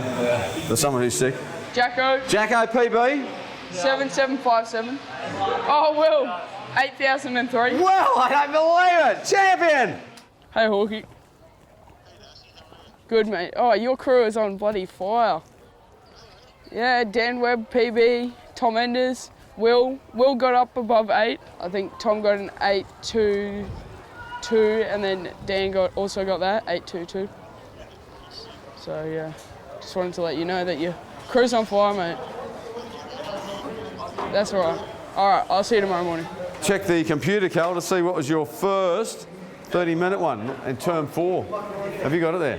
There's someone who's sick. Jacko. Jacko PB. 7757. Oh, Will. 8003. Well, I don't believe it. Champion. Hey, Hawkie. Good, mate. Oh, your crew is on bloody fire. Yeah, Dan Webb, PB, Tom Enders, Will. Will got up above 8. I think Tom got an 8-2-2, and then Dan also got that, 8-2-2. So, yeah, just wanted to let you know that your crew's on fire, mate. That's all right. All right, I'll see you tomorrow morning. Check the computer, Cal, to see what was your first 30-minute one in term 4. Have you got it there?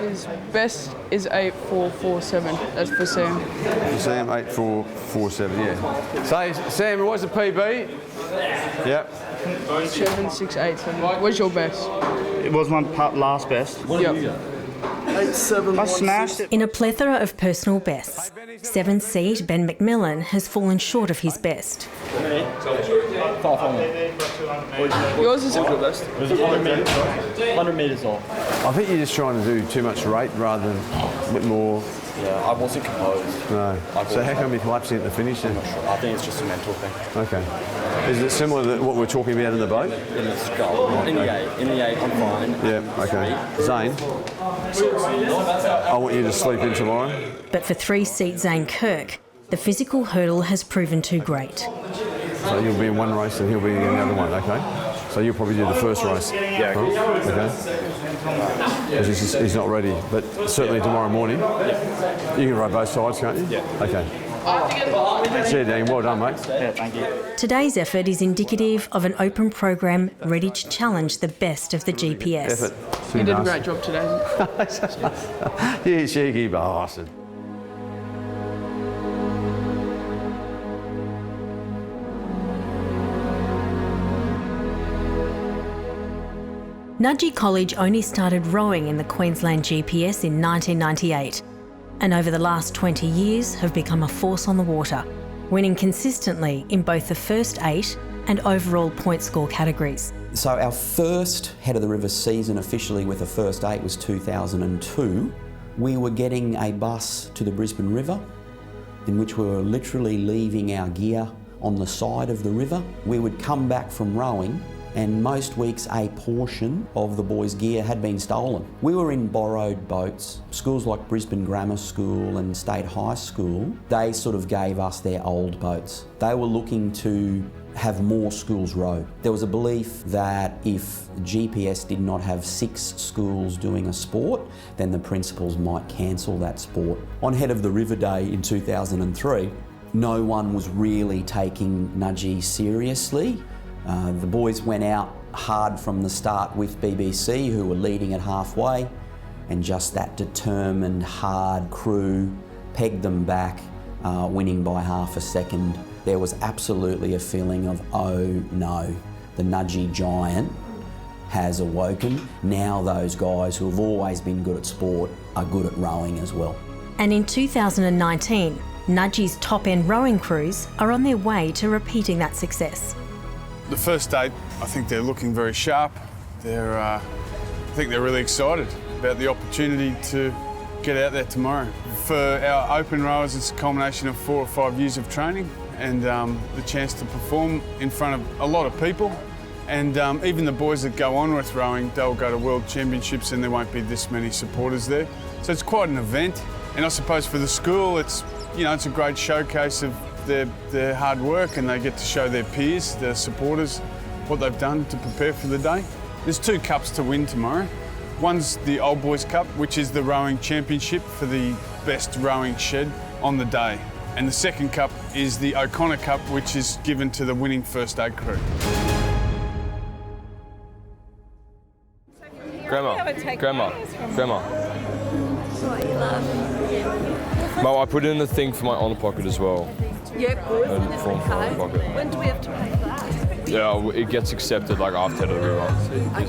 His best is 8447. That's for Sam. For Sam, 8447, yeah. So, Sam, what's the PB? Yep. 7687. What's your best? It was my last best. Yep. 87. I smashed it. In a plethora of personal bests, 7th seed Ben McMillan has fallen short of his best. Yours is your best. It was 100 metres off. I think you're just trying to do too much rate rather than a bit more. Yeah, I wasn't composed. No. So how come you're collapsing at the finish then? I'm not sure. I think it's just a mental thing. Okay. Is it similar to what we're talking about in the boat? In the skull. In the 8, I'm fine. Yeah, okay. Zane, I want you to sleep in tomorrow. But for 3-seat Zane Kirk, the physical hurdle has proven too great. So you'll be in one race and he'll be in the other one, okay? So you'll probably do the first race. Yeah. Okay. Because he's not ready, but certainly tomorrow morning. You can ride both sides, can't you? Yeah. Okay. See you, Dan. Well done, mate. Yeah, thank you. Today's effort is indicative of an open program ready to challenge the best of the GPS. Effort. You did a great job today. You cheeky bastard. Nudgee College only started rowing in the Queensland GPS in 1998, and over the last 20 years have become a force on the water, winning consistently in both the First VIII and overall point score categories. So our first Head of the River season officially with the First VIII was 2002. We were getting a bus to the Brisbane River in which we were literally leaving our gear on the side of the river. We would come back from rowing and most weeks a portion of the boys' gear had been stolen. We were in borrowed boats. Schools like Brisbane Grammar School and State High School, they sort of gave us their old boats. They were looking to have more schools row. There was a belief that if GPS did not have 6 schools doing a sport, then the principals might cancel that sport. On Head of the River Day in 2003, no one was really taking Nudgee seriously. The boys went out hard from the start with BBC, who were leading it halfway, and just that determined, hard crew pegged them back, winning by half a second. There was absolutely a feeling of, oh no, the Nudgee giant has awoken. Now those guys who have always been good at sport are good at rowing as well. And in 2019, Nudgee's top-end rowing crews are on their way to repeating that success. The First VIII, I think they're looking very sharp. I think they're really excited about the opportunity to get out there tomorrow. For our open rowers, it's a culmination of 4 or 5 years of training and the chance to perform in front of a lot of people. And even the boys that go on with rowing, they'll go to World Championships and there won't be this many supporters there. So it's quite an event. And I suppose for the school, it's a great showcase of their hard work, and they get to show their peers, their supporters, what they've done to prepare for the day. There's 2 cups to win tomorrow. One's the Old Boys Cup, which is the rowing championship for the best rowing shed on the day. And the second cup is the O'Connor Cup, which is given to the winning First VIII crew. Grandma. What you love? Well, I put it in the thing for my honour pocket as well. Yep, boys, in this pocket. When do we have to pay for that? Yeah, it gets accepted like after the river.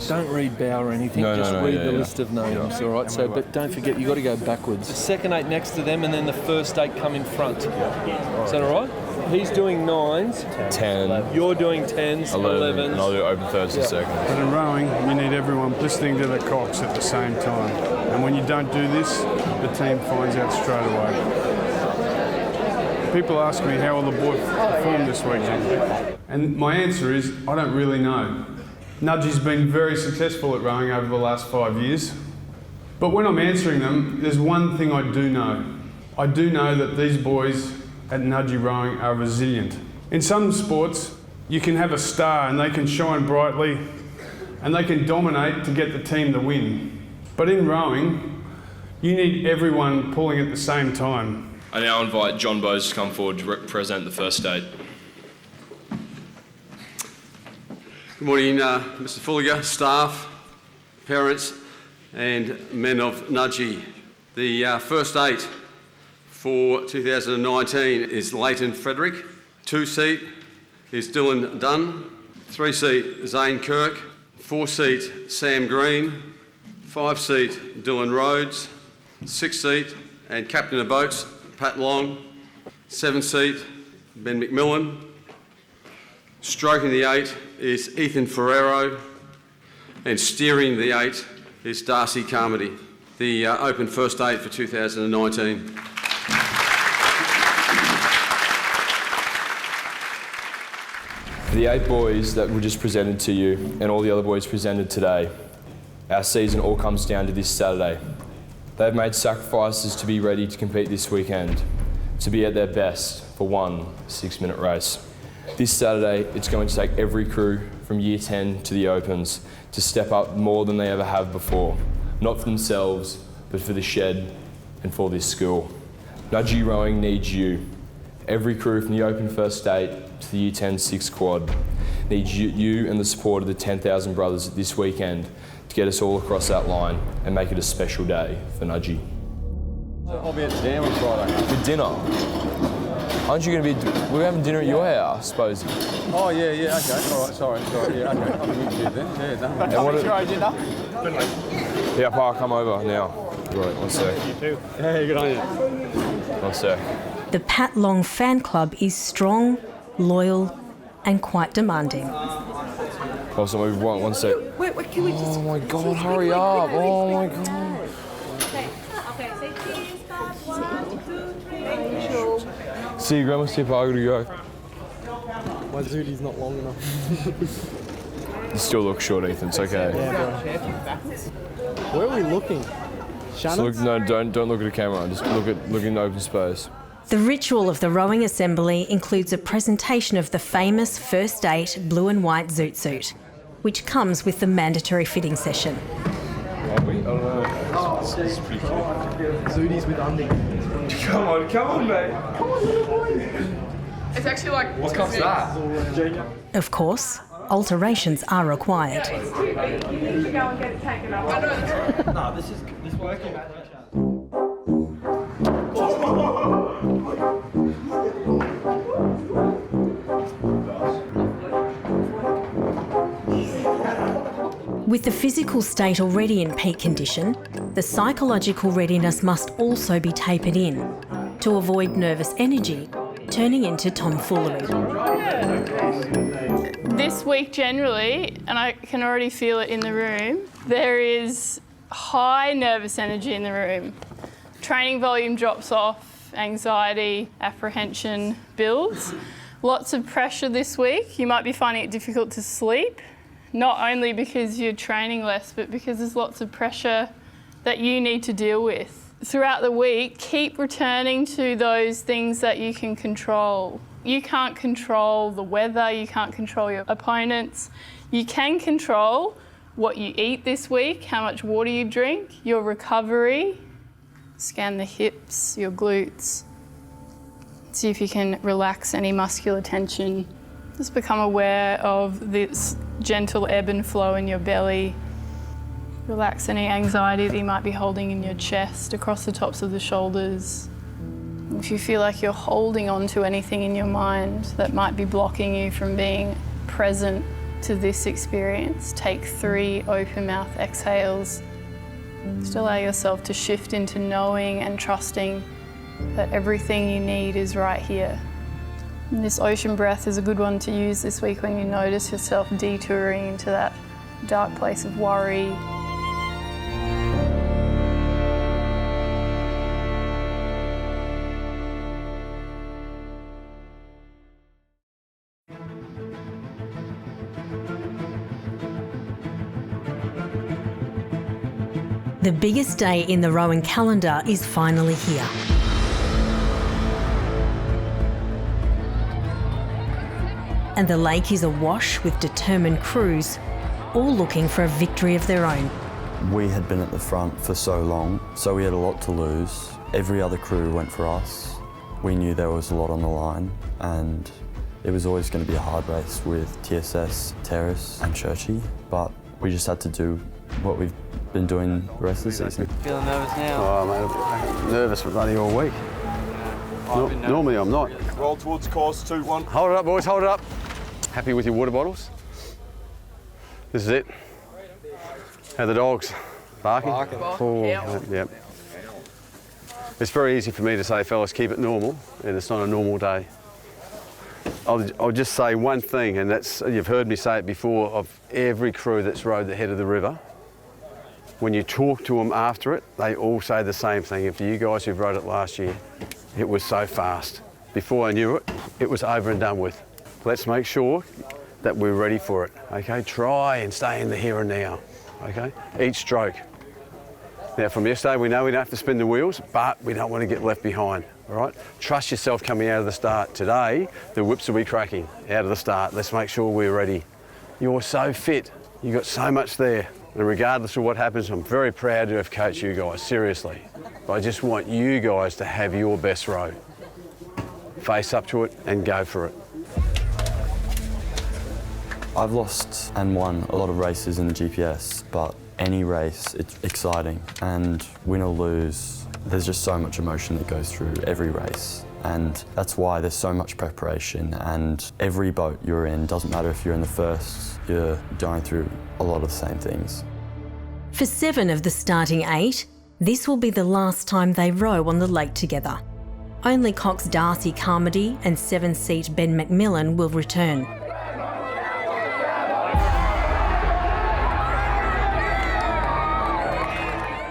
Don't read bow or anything, just read the list of names, all right? So, but don't forget, you've got to go backwards. The second 8 next to them, and then the first 8 come in front. Is that all right? He's doing 9s. 10. You're doing 10s, 11s. And I'll do open thirds and seconds. But in rowing, you need everyone listening to the cocks at the same time. And when you don't do this, the team finds out straight away. People ask me how will the boys perform this weekend. And my answer is, I don't really know. Nudgee's been very successful at rowing over the last 5 years. But when I'm answering them, there's one thing I do know. I do know that these boys at Nudgee rowing are resilient. In some sports, you can have a star and they can shine brightly and they can dominate to get the team the win. But in rowing, you need everyone pulling at the same time. I now invite John Bowes to come forward to represent the First VIII. Good morning, Mr. Fulliger, staff, parents and men of Nudgee. The First VIII for 2019 is Leighton Frederick. 2-seat is Dylan Dunn. 3-seat Zane Kirk. 4-seat Sam Green. 5-seat Dylan Rhodes. 6-seat and captain of boats Pat Long. 7-seat Ben McMillan. Stroking the 8 is Ethan Ferrero, and steering the 8 is Darcy Carmody. The Open First VIII for 2019. The 8 boys that were just presented to you and all the other boys presented today, our season all comes down to this Saturday. They've made sacrifices to be ready to compete this weekend, to be at their best for one 6-minute race. This Saturday, it's going to take every crew from Year 10 to the Opens to step up more than they ever have before, not for themselves, but for the shed and for this school. Nudgee Rowing needs you. Every crew from the Open First VIII to the Year 10 6 Quad needs you and the support of the 10,000 brothers this weekend to get us all across that line and make it a special day for Nudgee. I'll be at the dam on Friday. For dinner? Aren't you going to be... We're having dinner at your house, suppose. Oh, yeah, okay. All right, sorry. Yeah, okay. I'm going to then. Yeah, done. Yeah, Pa, come over now. Right, one sec. You too. Hey, good on you. One sec. The Pat Long fan club is strong, loyal and quite demanding. Also, move one sec. Wait, can we just... Oh my God, hurry up. Oh my God. Okay, say cheese, guys. 1, 2, 3. See you, Grandma, see if I gotta go. My zooty's not long enough. You still look short, Ethan. It's okay. Where are we looking? Shannon? Don't look at the camera. Just look in open space. The ritual of the rowing assembly includes a presentation of the famous First VIII blue and white zoot suit, which comes with the mandatory fitting session. I don't know. This is pretty cute. Zooties with undies. Come on, mate. Come on, little boy. It's actually like... What cup's that? Of course, alterations are required. You need to go and get it taken up. No, this is working. With the physical state already in peak condition, the psychological readiness must also be tapered in to avoid nervous energy turning into tomfoolery. This week generally, and I can already feel it in the room, there is high nervous energy in the room. Training volume drops off, anxiety, apprehension builds. Lots of pressure this week. You might be finding it difficult to sleep, not only because you're training less, but because there's lots of pressure that you need to deal with. Throughout the week, keep returning to those things that you can control. You can't control the weather, you can't control your opponents. You can control what you eat this week, how much water you drink, your recovery. Scan the hips, your glutes. See if you can relax any muscular tension. Just become aware of this gentle ebb and flow in your belly. Relax any anxiety that you might be holding in your chest, across the tops of the shoulders. If you feel like you're holding on to anything in your mind that might be blocking you from being present to this experience, take 3 open mouth exhales. Just allow yourself to shift into knowing and trusting that everything you need is right here. And this ocean breath is a good one to use this week when you notice yourself detouring into that dark place of worry. The biggest day in the rowing calendar is finally here. And the lake is awash with determined crews, all looking for a victory of their own. We had been at the front for so long, so we had a lot to lose. Every other crew went for us. We knew there was a lot on the line, and it was always going to be a hard race with TSS, Terrace and Churchy, but we just had to do what we've been doing the rest of the season. Feeling nervous now? Oh, mate, I'm nervous for bloody all week. Normally I'm not. Roll towards course, 2-1. Hold it up, boys, hold it up. Happy with your water bottles? This is it. How are the dogs? Barking? Oh, yep. It's very easy for me to say, fellas, keep it normal, and it's not a normal day. I'll just say one thing, and that's, you've heard me say it before, of every crew that's rowed the head of the river. When you talk to them after it, they all say the same thing. And for you guys who've rowed it last year, it was so fast. Before I knew it, it was over and done with. Let's make sure that we're ready for it, okay? Try and stay in the here and now, okay? Each stroke. Now from yesterday, we know we don't have to spin the wheels, but we don't want to get left behind, all right? Trust yourself coming out of the start. Today, the whips will be cracking out of the start. Let's make sure we're ready. You're so fit, you've got so much there. And regardless of what happens, I'm very proud to have coached you guys, seriously. But I just want you guys to have your best row. Face up to it and go for it. I've lost and won a lot of races in the GPS, but any race, it's exciting. And win or lose, there's just so much emotion that goes through every race. And that's why there's so much preparation, and every boat you're in, doesn't matter if you're in the first, you're going through a lot of the same things. For 7 of the starting 8, this will be the last time they row on the lake together. Only Cox Darcy Carmody and 7-seat Ben McMillan will return.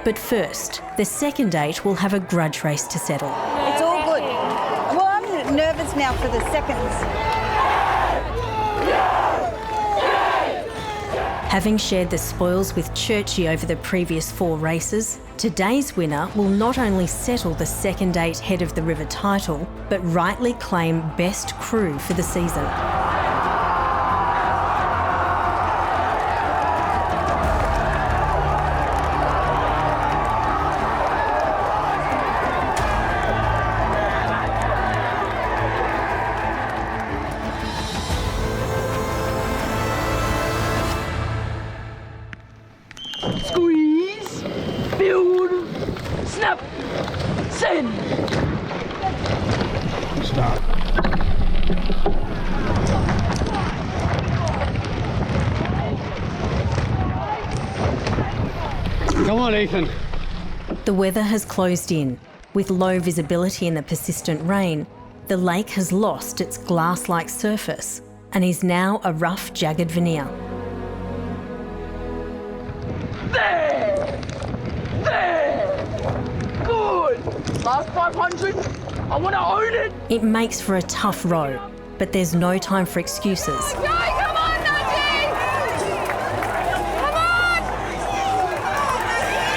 But first, the second 8 will have a grudge race to settle. It's all good. Well, I'm nervous now for the seconds. Having shared the spoils with Churchy over the previous 4 races, today's winner will not only settle the second 8 Head of the River title, but rightly claim best crew for the season. Squeeze, build, snap, send. Stop. Come on, Ethan. The weather has closed in. With low visibility and the persistent rain, the lake has lost its glass-like surface and is now a rough, jagged veneer. There! There! Good! Last 500. I want to own it! It makes for a tough row, but there's no time for excuses. Go, come on, Nudgee! Come on!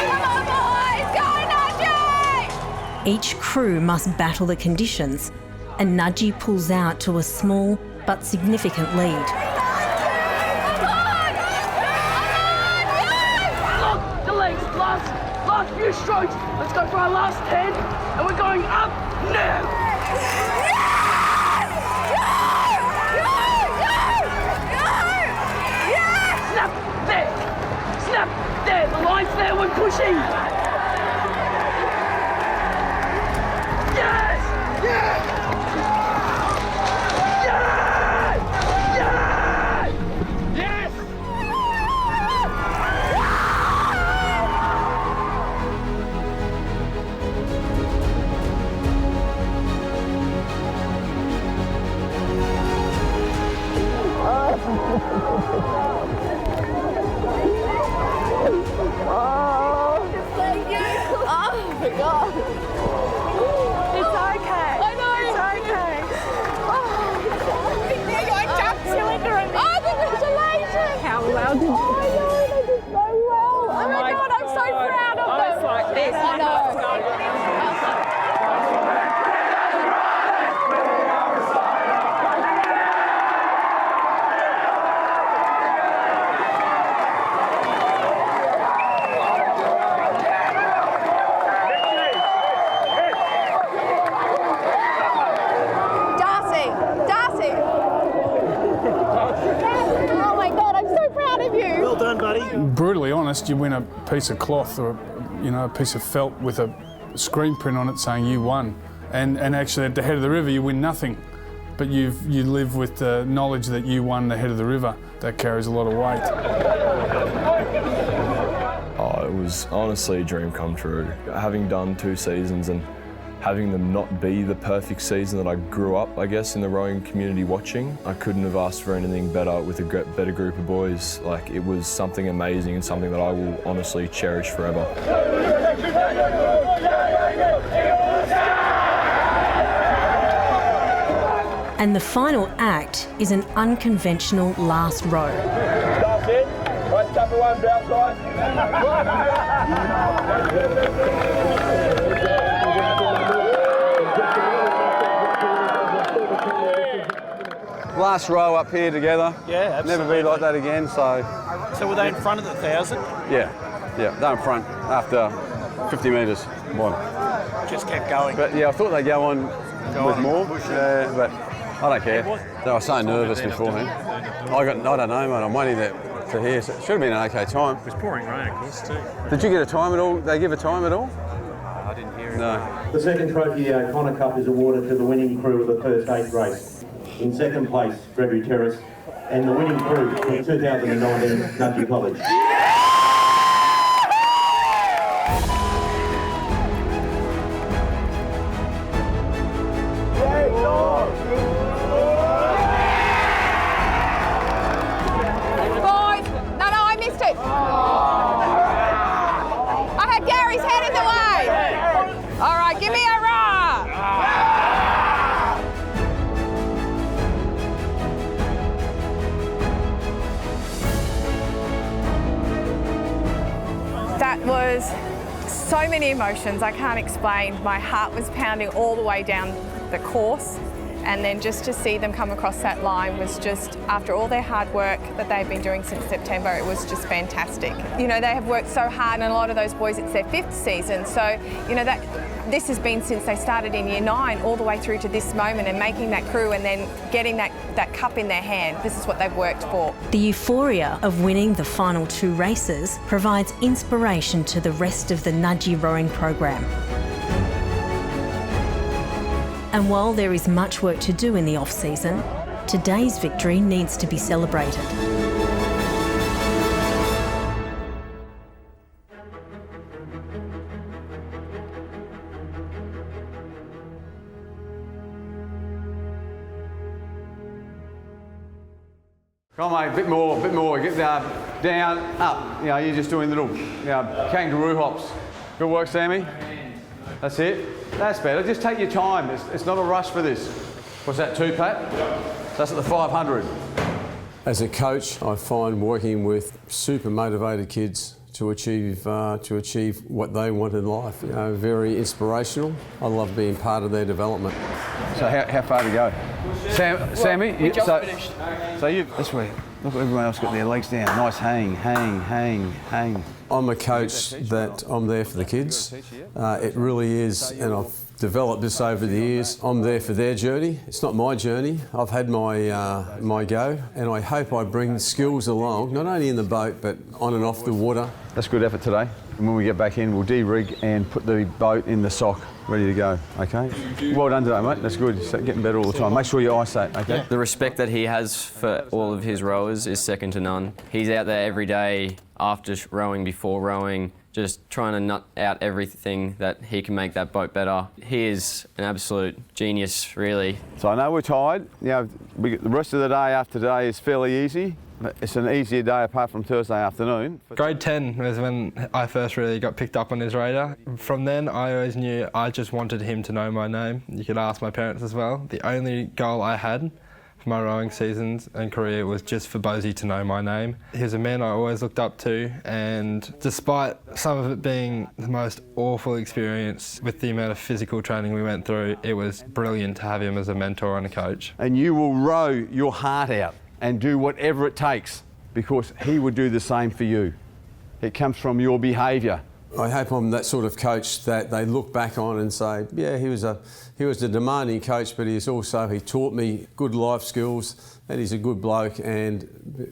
Come on, boys! Go, Nudgee! Each crew must battle the conditions, and Nudgee pulls out to a small but significant lead. Lock the legs, last few strokes. Let's go for our last 10, and we're going up now. Snap there, snap there. The line's there. We're pushing. Yes, yes, yes, yes, yes. Oh my God. It's okay. I know. It's okay. There you go. Jump cylinder and oh, congratulations. How well did you? Oh, I know. They did so well. Oh my God. I'm so proud of them. It's like this. I know. Darcy! Oh my God, I'm so proud of you! Well done, buddy. Brutally honest, you win a piece of cloth or a piece of felt with a screen print on it saying you won. And actually at the head of the river you win nothing. But you live with the knowledge that you won the head of the river. That carries a lot of weight. Oh, it was honestly a dream come true. Having done 2 seasons and having them not be the perfect season that I grew up, I guess, in the rowing community watching, I couldn't have asked for anything better with a better group of boys. Like, it was something amazing and something that I will honestly cherish forever. And the final act is an unconventional last row. Stop it. Right, stop for one, bounce side. Last row up here together. Yeah, absolutely. Never be like that again, so... So were they in front of the 1,000? Yeah, they're in front after 50 metres. Just kept going. But yeah, I thought they'd go on with more, yeah, but I don't care. They were so nervous beforehand. I don't know, mate, I'm waiting to hear. So it should have been an okay time. It was pouring rain, of course, too. Did you get a time at all? They give a time at all? I didn't hear it. No. The second trophy, the O'Connor Cup, is awarded to the winning crew of the First VIII race. In second place, Gregory Terrace, and the winning crew in 2019, Nudgee College. Boys, no, I missed it. I had Gary's head in the way. All right, give me a rah. was so many emotions I can't explain. My heart was pounding all the way down the course, and then just to see them come across that line was just, after all their hard work that they've been doing since September, it was just fantastic. You know, they have worked so hard, and a lot of those boys, it's their 5th season, so you know that this has been since they started in Year 9 all the way through to this moment, and making that crew and then getting that cup in their hand. This is what they've worked for. The euphoria of winning the final 2 races provides inspiration to the rest of the Nudgee rowing program. And while there is much work to do in the off-season, today's victory needs to be celebrated. Come on, mate, a bit more. Get down, up. You know, you're just doing little kangaroo hops. Good work, Sammy. That's it. That's better. Just take your time. It's not a rush for this. What's that, 2, Pat? That's at the 500. As a coach, I find working with super motivated kids to achieve what they want in life. You know, very inspirational. I love being part of their development. So how far to go? Sammy, we just finished. So you this way. Look at everyone else got their legs down. Nice hang. I'm a coach that I'm there for the kids. It really is, and I've developed this over the years. I'm there for their journey. It's not my journey. I've had my go, and I hope I bring skills along, not only in the boat, but on and off the water. That's good effort today. And when we get back in, we'll de-rig and put the boat in the sock, ready to go, okay? Well done today, mate. That's good. You're getting better all the time. Make sure you isolate, okay? The respect that he has for all of his rowers is second to none. He's out there every day, after rowing, before rowing, just trying to nut out everything that he can make that boat better. He is an absolute genius, really. So I know we're tired. You know, the rest of the day after today is fairly easy. It's an easier day apart from Thursday afternoon. Grade 10 was when I first really got picked up on his radar. From then, I always knew I just wanted him to know my name. You could ask my parents as well. The only goal I had for my rowing seasons and career was just for Bosie to know my name. He was a man I always looked up to, and despite some of it being the most awful experience with the amount of physical training we went through, it was brilliant to have him as a mentor and a coach. And you will row your heart out and do whatever it takes, because he would do the same for you. It comes from your behaviour. I hope I'm that sort of coach that they look back on and say, yeah, he was a demanding coach, but he taught me good life skills, and he's a good bloke, and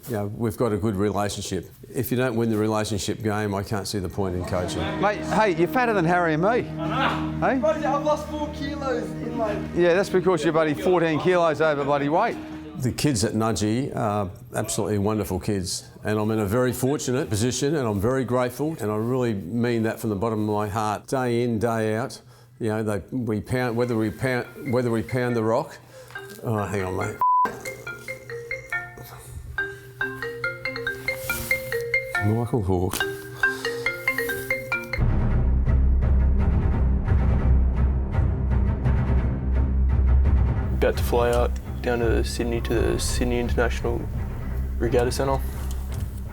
you know, we've got a good relationship. If you don't win the relationship game, I can't see the point in coaching. Mate, hey, you're fatter than Harry and me. I know. Hey? Rosie, I've lost 4 kilos in like... Yeah, that's because you're bloody 14 kilos over bloody weight. The kids at Nudgee are absolutely wonderful kids, and I'm in a very fortunate position, and I'm very grateful, and I really mean that from the bottom of my heart. Day in, day out, you know, whether we pound the rock. Oh, hang on, mate. Michael Hawke. About to fly out down to Sydney to the Sydney International Regatta Centre.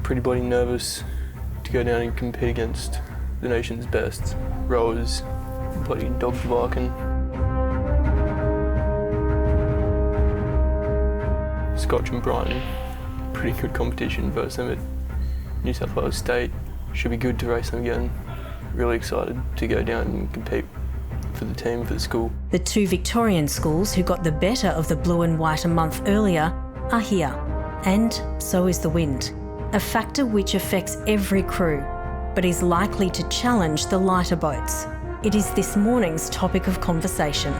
Pretty bloody nervous to go down and compete against the nation's best rowers, bloody dogs barking. Scotch and Brighton, pretty good competition versus them at New South Wales State. Should be good to race them again. Really excited to go down and compete for the team, for the school. The 2 Victorian schools who got the better of the blue and white a month earlier are here, and so is the wind, a factor which affects every crew, but is likely to challenge the lighter boats. It is this morning's topic of conversation.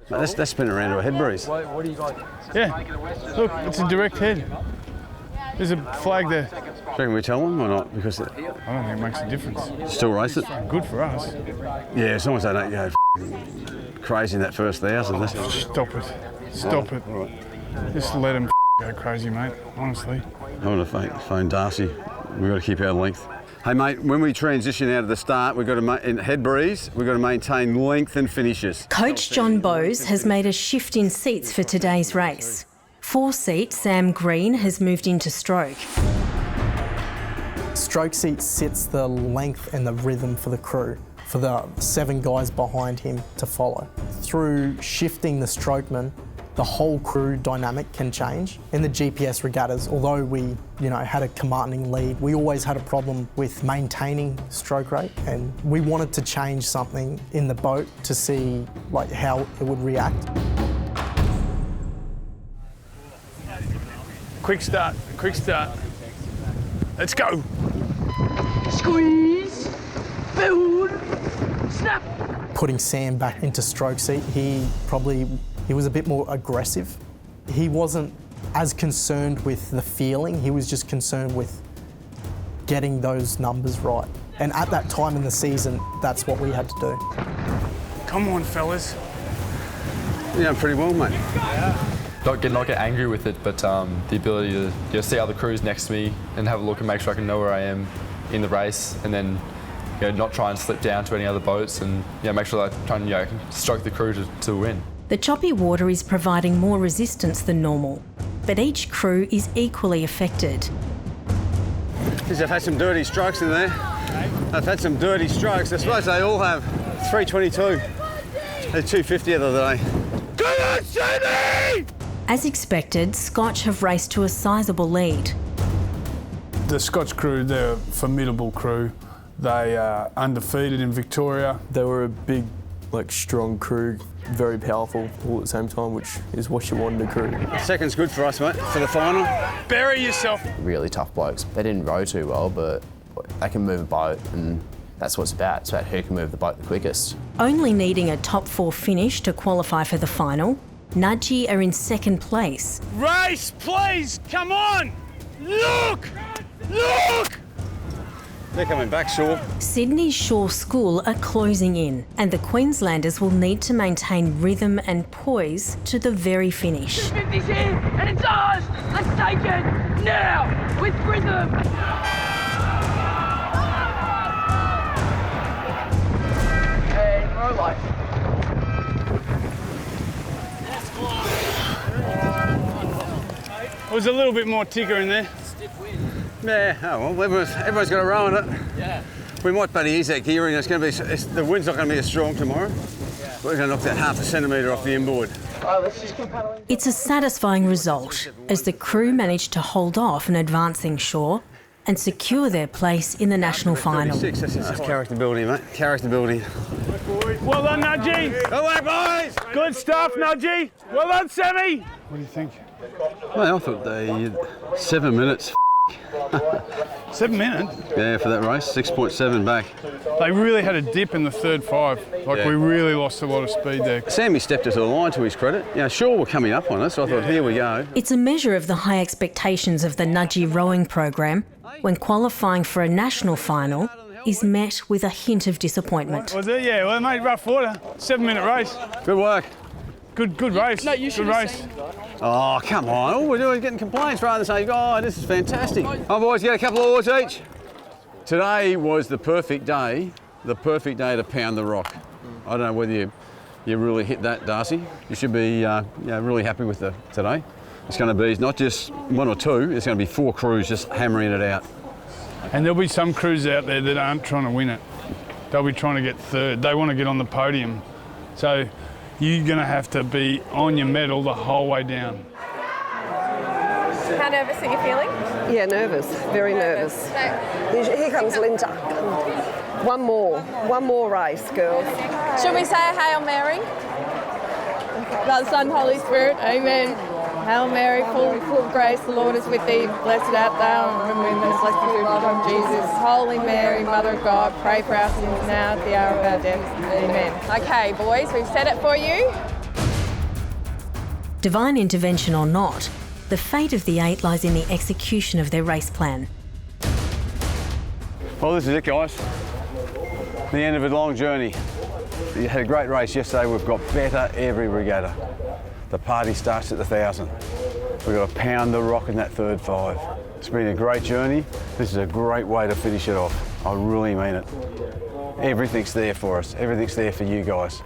Let's spin around to a head breeze. What do you got? Yeah, look, it's a direct head. There's a flag there. Do you reckon we tell them or not? Because I don't think it makes a difference. Still race it? Good for us. Yeah, as long as they don't go crazy in that first 1,000. Stop it. Stop it. All right. Just let them go crazy, mate, honestly. I want to phone Darcy. We've got to keep our length. Hey, mate, when we transition out of the start, we've got to, in head breeze, we've got to maintain length and finishes. Coach John Bowes has made a shift in seats for today's race. 4-seat Sam Green has moved into stroke. Stroke seat sits the length and the rhythm for the crew, for the 7 guys behind him to follow. Through shifting the strokeman, the whole crew dynamic can change. In the GPS regattas, although we, had a commanding lead, we always had a problem with maintaining stroke rate, and we wanted to change something in the boat to see how it would react. Quick start. Let's go. Squeeze, build, snap. Putting Sam back into stroke seat, he was a bit more aggressive. He wasn't as concerned with the feeling, he was just concerned with getting those numbers right. And at that time in the season, that's what we had to do. Come on, fellas. Yeah, pretty well, mate. Not get angry with it, but the ability to see other crews next to me and have a look and make sure I can know where I am in the race, and then not try and slip down to any other boats, and make sure that I try and stroke the crew to win. The choppy water is providing more resistance than normal, but each crew is equally affected. Because they've had some dirty strokes in there. They've had some dirty strokes. I suppose they all have 322. They're 250 the other day. Come on, Sammy! As expected, Scotch have raced to a sizable lead. The Scotch crew, they're a formidable crew. They are undefeated in Victoria. They were a big, strong crew, very powerful all at the same time, which is what you want in a crew. Second's good for us, mate, for the final. Bury yourself. Really tough blokes. They didn't row too well, but they can move a boat, and that's what it's about. It's about who can move the boat the quickest. Only needing a top 4 finish to qualify for the final, Nudgee are in 2nd place. Race, please, come on! Look! They're coming back, Shaw. Sydney's Shore School are closing in, and the Queenslanders will need to maintain rhythm and poise to the very finish. 250's here, and it's ours! Let's take it now, with rhythm! And row light. There was a little bit more ticker in there. Yeah, oh well, everyone's got a row in it. Yeah. We might buddy ease that gearing. The wind's not going to be as strong tomorrow. Yeah. We're going to knock that 0.5 centimetre off the inboard. Let's just keep paddling. It's a satisfying result as the crew managed to hold off an advancing Shore and secure their place in the national final. That's character building, mate. Character building. Well done, Nudgee. Go away, boys. Good stuff, Nudgee. Well done, Sammy. What do you think? Well, I thought they 7 minutes. 7 minutes? Yeah, for that race, 6.7 back. They really had a dip in the third 5. We really lost a lot of speed there. Sammy stepped it to the line, to his credit. Shaw were coming up on us, so I thought, here we go. It's a measure of the high expectations of the Nudgee rowing program when qualifying for a national final is met with a hint of disappointment. Was it? Yeah, well, mate, rough water. 7-minute race. Good work. Good race. No, you should have seen. Oh, come on. All we're doing is getting complaints rather than saying, oh, this is fantastic. Oh, boys, get a couple of oars each. Today was the perfect day to pound the rock. I don't know whether you really hit that, Darcy. You should be really happy with today. It's going to be not just 1 or 2, it's going to be 4 crews just hammering it out. And there'll be some crews out there that aren't trying to win it. They'll be trying to get 3rd. They want to get on the podium. So you're going to have to be on your medal the whole way down. How nervous are you feeling? Yeah, nervous. Very nervous. Here comes Linda. One more race, girls. Should we say a Hail Mary? God, Son, Holy Spirit, amen. Hail Mary, full of grace, the Lord is with thee. Blessed art thou among women, blessed is the fruit of Jesus. Holy Mary, Mother of God, pray for our sins now at the hour of our death. Amen. Okay, boys, we've said it for you. Divine intervention or not, the fate of the 8 lies in the execution of their race plan. Well, this is it, guys. The end of a long journey. You had a great race yesterday. We've got better every regatta. The party starts at the 1,000. We've got to pound the rock in that third 5. It's been a great journey. This is a great way to finish it off. I really mean it. Everything's there for us. Everything's there for you guys.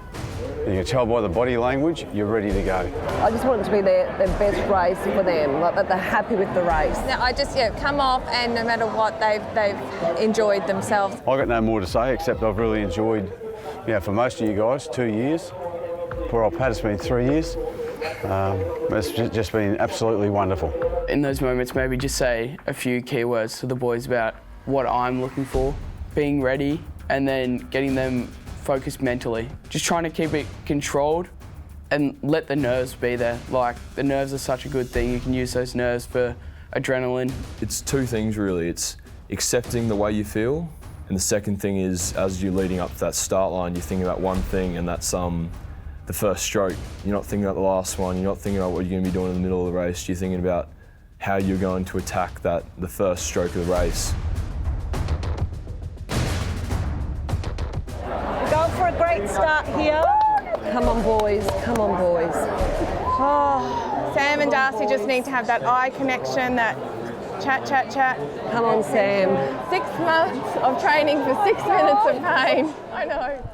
You can tell by the body language, you're ready to go. I just want it to be their best race for them, like that they're happy with the race. I just come off, and no matter what, they've enjoyed themselves. I've got no more to say except I've really enjoyed, for most of you guys, 2 years. Poor old Pat, it's been 3 years. It's just been absolutely wonderful. In those moments, maybe just say a few key words to the boys about what I'm looking for, being ready, and then getting them focused mentally. Just trying to keep it controlled and let the nerves be there. Like, the nerves are such a good thing. You can use those nerves for adrenaline. It's two things really. It's accepting the way you feel, and the second thing is, as you're leading up to that start line, you're thinking about one thing, and that's the first stroke. You're not thinking about the last one. You're not thinking about what you're going to be doing in the middle of the race. You're thinking about how you're going to attack the first stroke of the race. Go for a great start here. Come on, boys. Come on, boys. Oh, Sam and Darcy just need to have that eye connection, that chat. Come on, Sam. 6 months of training for 6 minutes of pain. I know.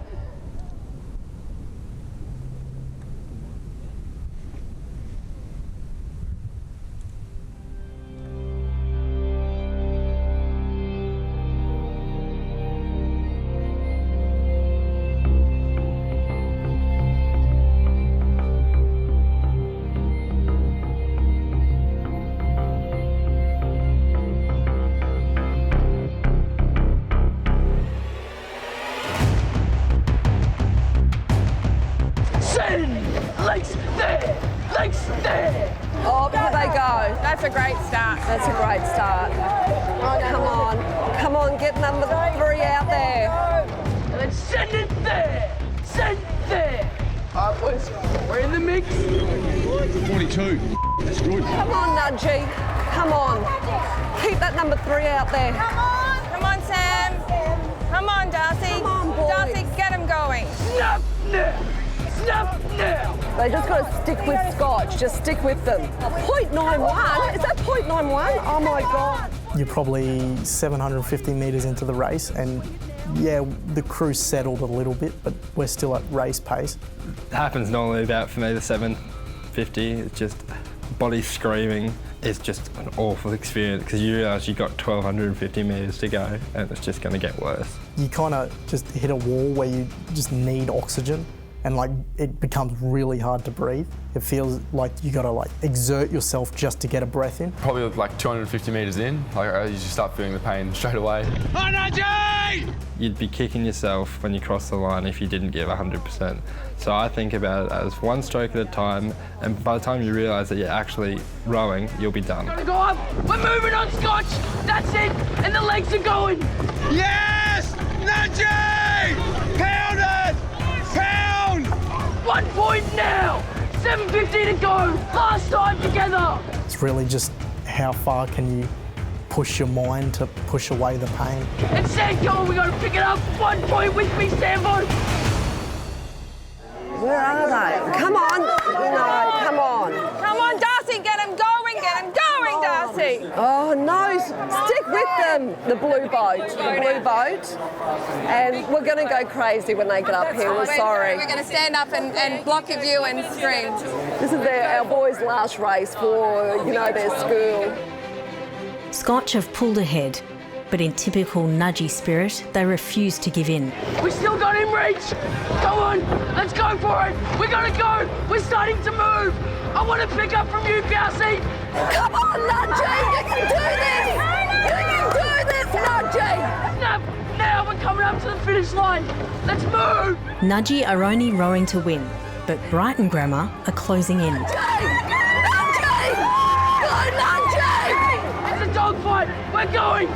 Oh, here they go. That's a great start. That's a great start. Come on, get number 3 out there. And then send it there. Send it there. All right, boys, we're in the mix. 42. That's good. Come on, Nudgee. Come on. Keep that number 3 out there. Come on, Sam. Come on, Darcy. Come on, boys. Darcy, get him going. Snap now. Snap now. They just got to stick with Scotch. Just stick with them. 0.91? Is that 0.91? Oh my God. You're probably 750 metres into the race, and the crew settled a little bit, but we're still at race pace. It happens normally about, for me, the 750. It's just body screaming. It's just an awful experience because you realise you've got 1,250 metres to go and it's just going to get worse. You kind of just hit a wall where you just need oxygen, and it becomes really hard to breathe. It feels like you got to exert yourself just to get a breath in. Probably 250 metres in, you just start feeling the pain straight away. You'd be kicking yourself when you cross the line if you didn't give 100%. So I think about it as one stroke at a time, and by the time you realise that you're actually rowing, you'll be done. Gotta go up. We're moving on, Scotch. That's it. And the legs are going. Yes! Nudgee! Pound it! Pound! 1 point now. 7:50 to go. Last time together. It's really just how far can you push your mind to push away the pain. It's Sanko, we got to pick it up. 1 point with me, Sambo. Where are they? Come on. No, come on. Come on, Darcy, get him going, Darcy. Oh, no, stick with them. The blue boat. And we're going to go crazy when they get up here, we're sorry. We're going to stand up and block your view and scream. This is our boys' last race for, their school. Scotch have pulled ahead, but in typical Nudgee spirit, they refuse to give in. We still got him reach. Come on, let's go for it. We gotta go. We're starting to move. I want to pick up from you, Darcy. Come on, Nudgee, you can do this. You can do this, Nudgee. Snap, now we're coming up to the finish line. Let's move. Nudgee are only rowing to win, but Brighton Grammar are closing in. Dogfight, we're going.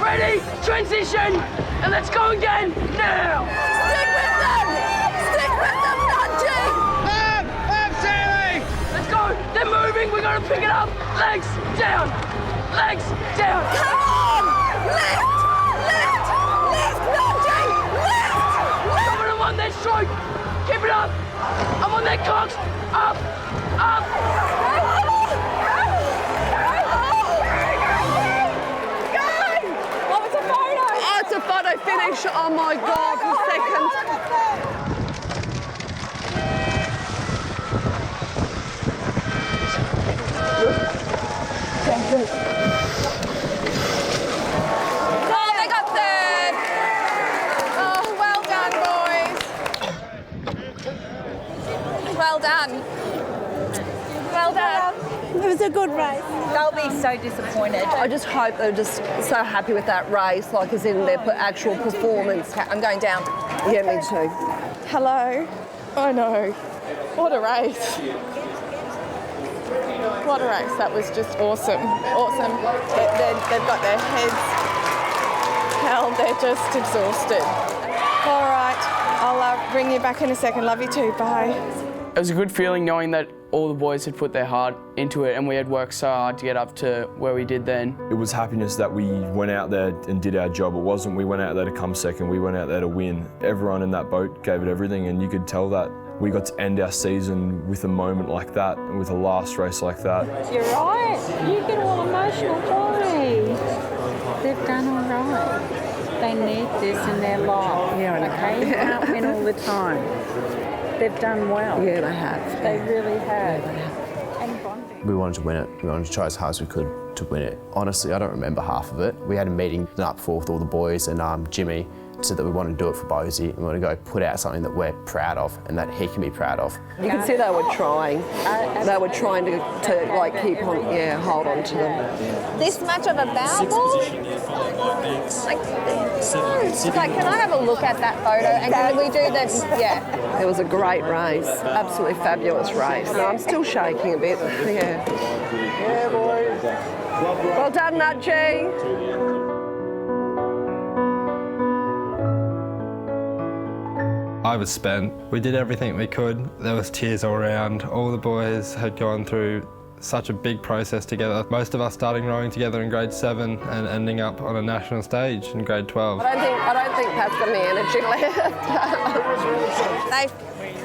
Ready, transition, and let's go again now. Stick with them, Nudgee. Absolutely. Let's go. They're moving. We gotta pick it up. Legs down. Come on, lift, Nudgee, lift. I'm on that stroke. Keep it up. I'm on that cox. Up. It's a photo finish. Oh my God, for second. Well done. Well done. It was a good race. They'll be so disappointed. I just hope they're just so happy with that race, like as in their actual performance. I'm going down. Yeah, me too. Hello. I know. What a race. What a race. That was just awesome. Awesome. They've got their heads held. They're just exhausted. All right. I'll bring you back in a second. Love you too. Bye. It was a good feeling knowing that all the boys had put their heart into it and we had worked so hard to get up to where we did then. It was happiness that we went out there and did our job. It wasn't we went out there to come second, we went out there to win. Everyone in that boat gave it everything, and you could tell that we got to end our season with a moment like that and with a last race like that. You're right. You get all emotional. Why? They've done all right. They need this in their life. Yeah, okay? You can't win all the time. They've done well. Yeah, they have. They really have. And bonding. We wanted to win it. We wanted to try as hard as we could to win it. Honestly, I don't remember half of it. We had a meeting the night before with all the boys, and Jimmy said that we want to do it for Bosie and we want to go put out something that we're proud of and that he can be proud of. You can see they were trying. They were trying to like keep on, hold on to them. This much of a bowel? Like, can I have a look at that photo and can we do this? Yeah. It was a great race, absolutely fabulous race. No, I'm still shaking a bit. Yeah. Yeah, boys. Well done, Nudgee. I was spent. We did everything we could. There was tears all around. All the boys had gone through such a big process together. Most of us starting rowing together in grade 7 and ending up on a national stage in grade 12. I don't think Pat's got any energy left. They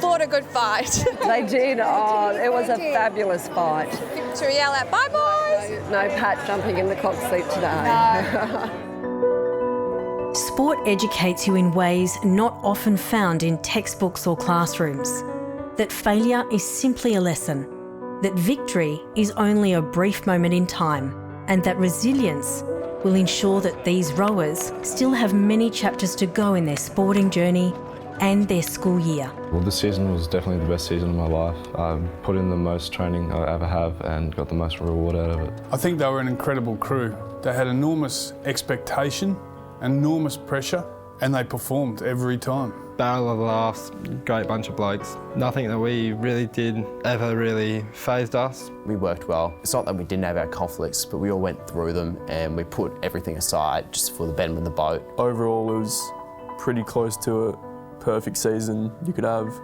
fought a good fight. They did. Oh, it was a fabulous fight. Should we yell out, bye boys? No Pat jumping in the cock seat today. No. Sport educates you in ways not often found in textbooks or classrooms. That failure is simply a lesson, that victory is only a brief moment in time, and that resilience will ensure that these rowers still have many chapters to go in their sporting journey and their school year. Well, this season was definitely the best season of my life. I put in the most training I ever have and got the most reward out of it. I think they were an incredible crew. They had enormous expectation, enormous pressure, and they performed every time. Barrel of laughs, great bunch of blokes. Nothing that we really did ever really fazed us. We worked well. It's not that we didn't have our conflicts, but we all went through them and we put everything aside just for the betterment of the boat. Overall, it was pretty close to a perfect season you could have,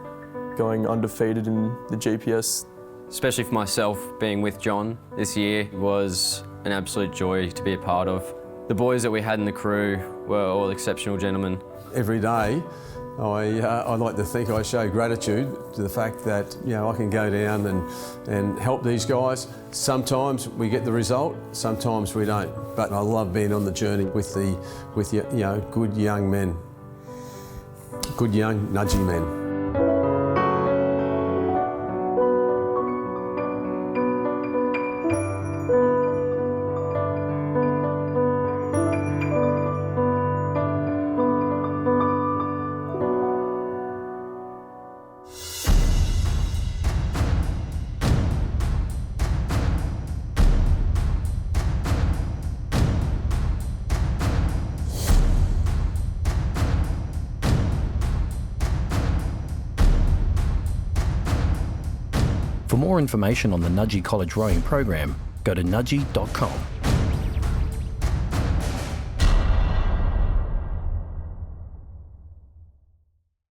going undefeated in the GPS. Especially for myself, being with John this year was an absolute joy to be a part of. The boys that we had in the crew were all exceptional gentlemen. Every day, I like to think I show gratitude to the fact that I can go down and help these guys. Sometimes we get the result, sometimes we don't. But I love being on the journey with good young men, good young Nudgee men. For more information on the Nudgee College rowing program, go to nudgee.com.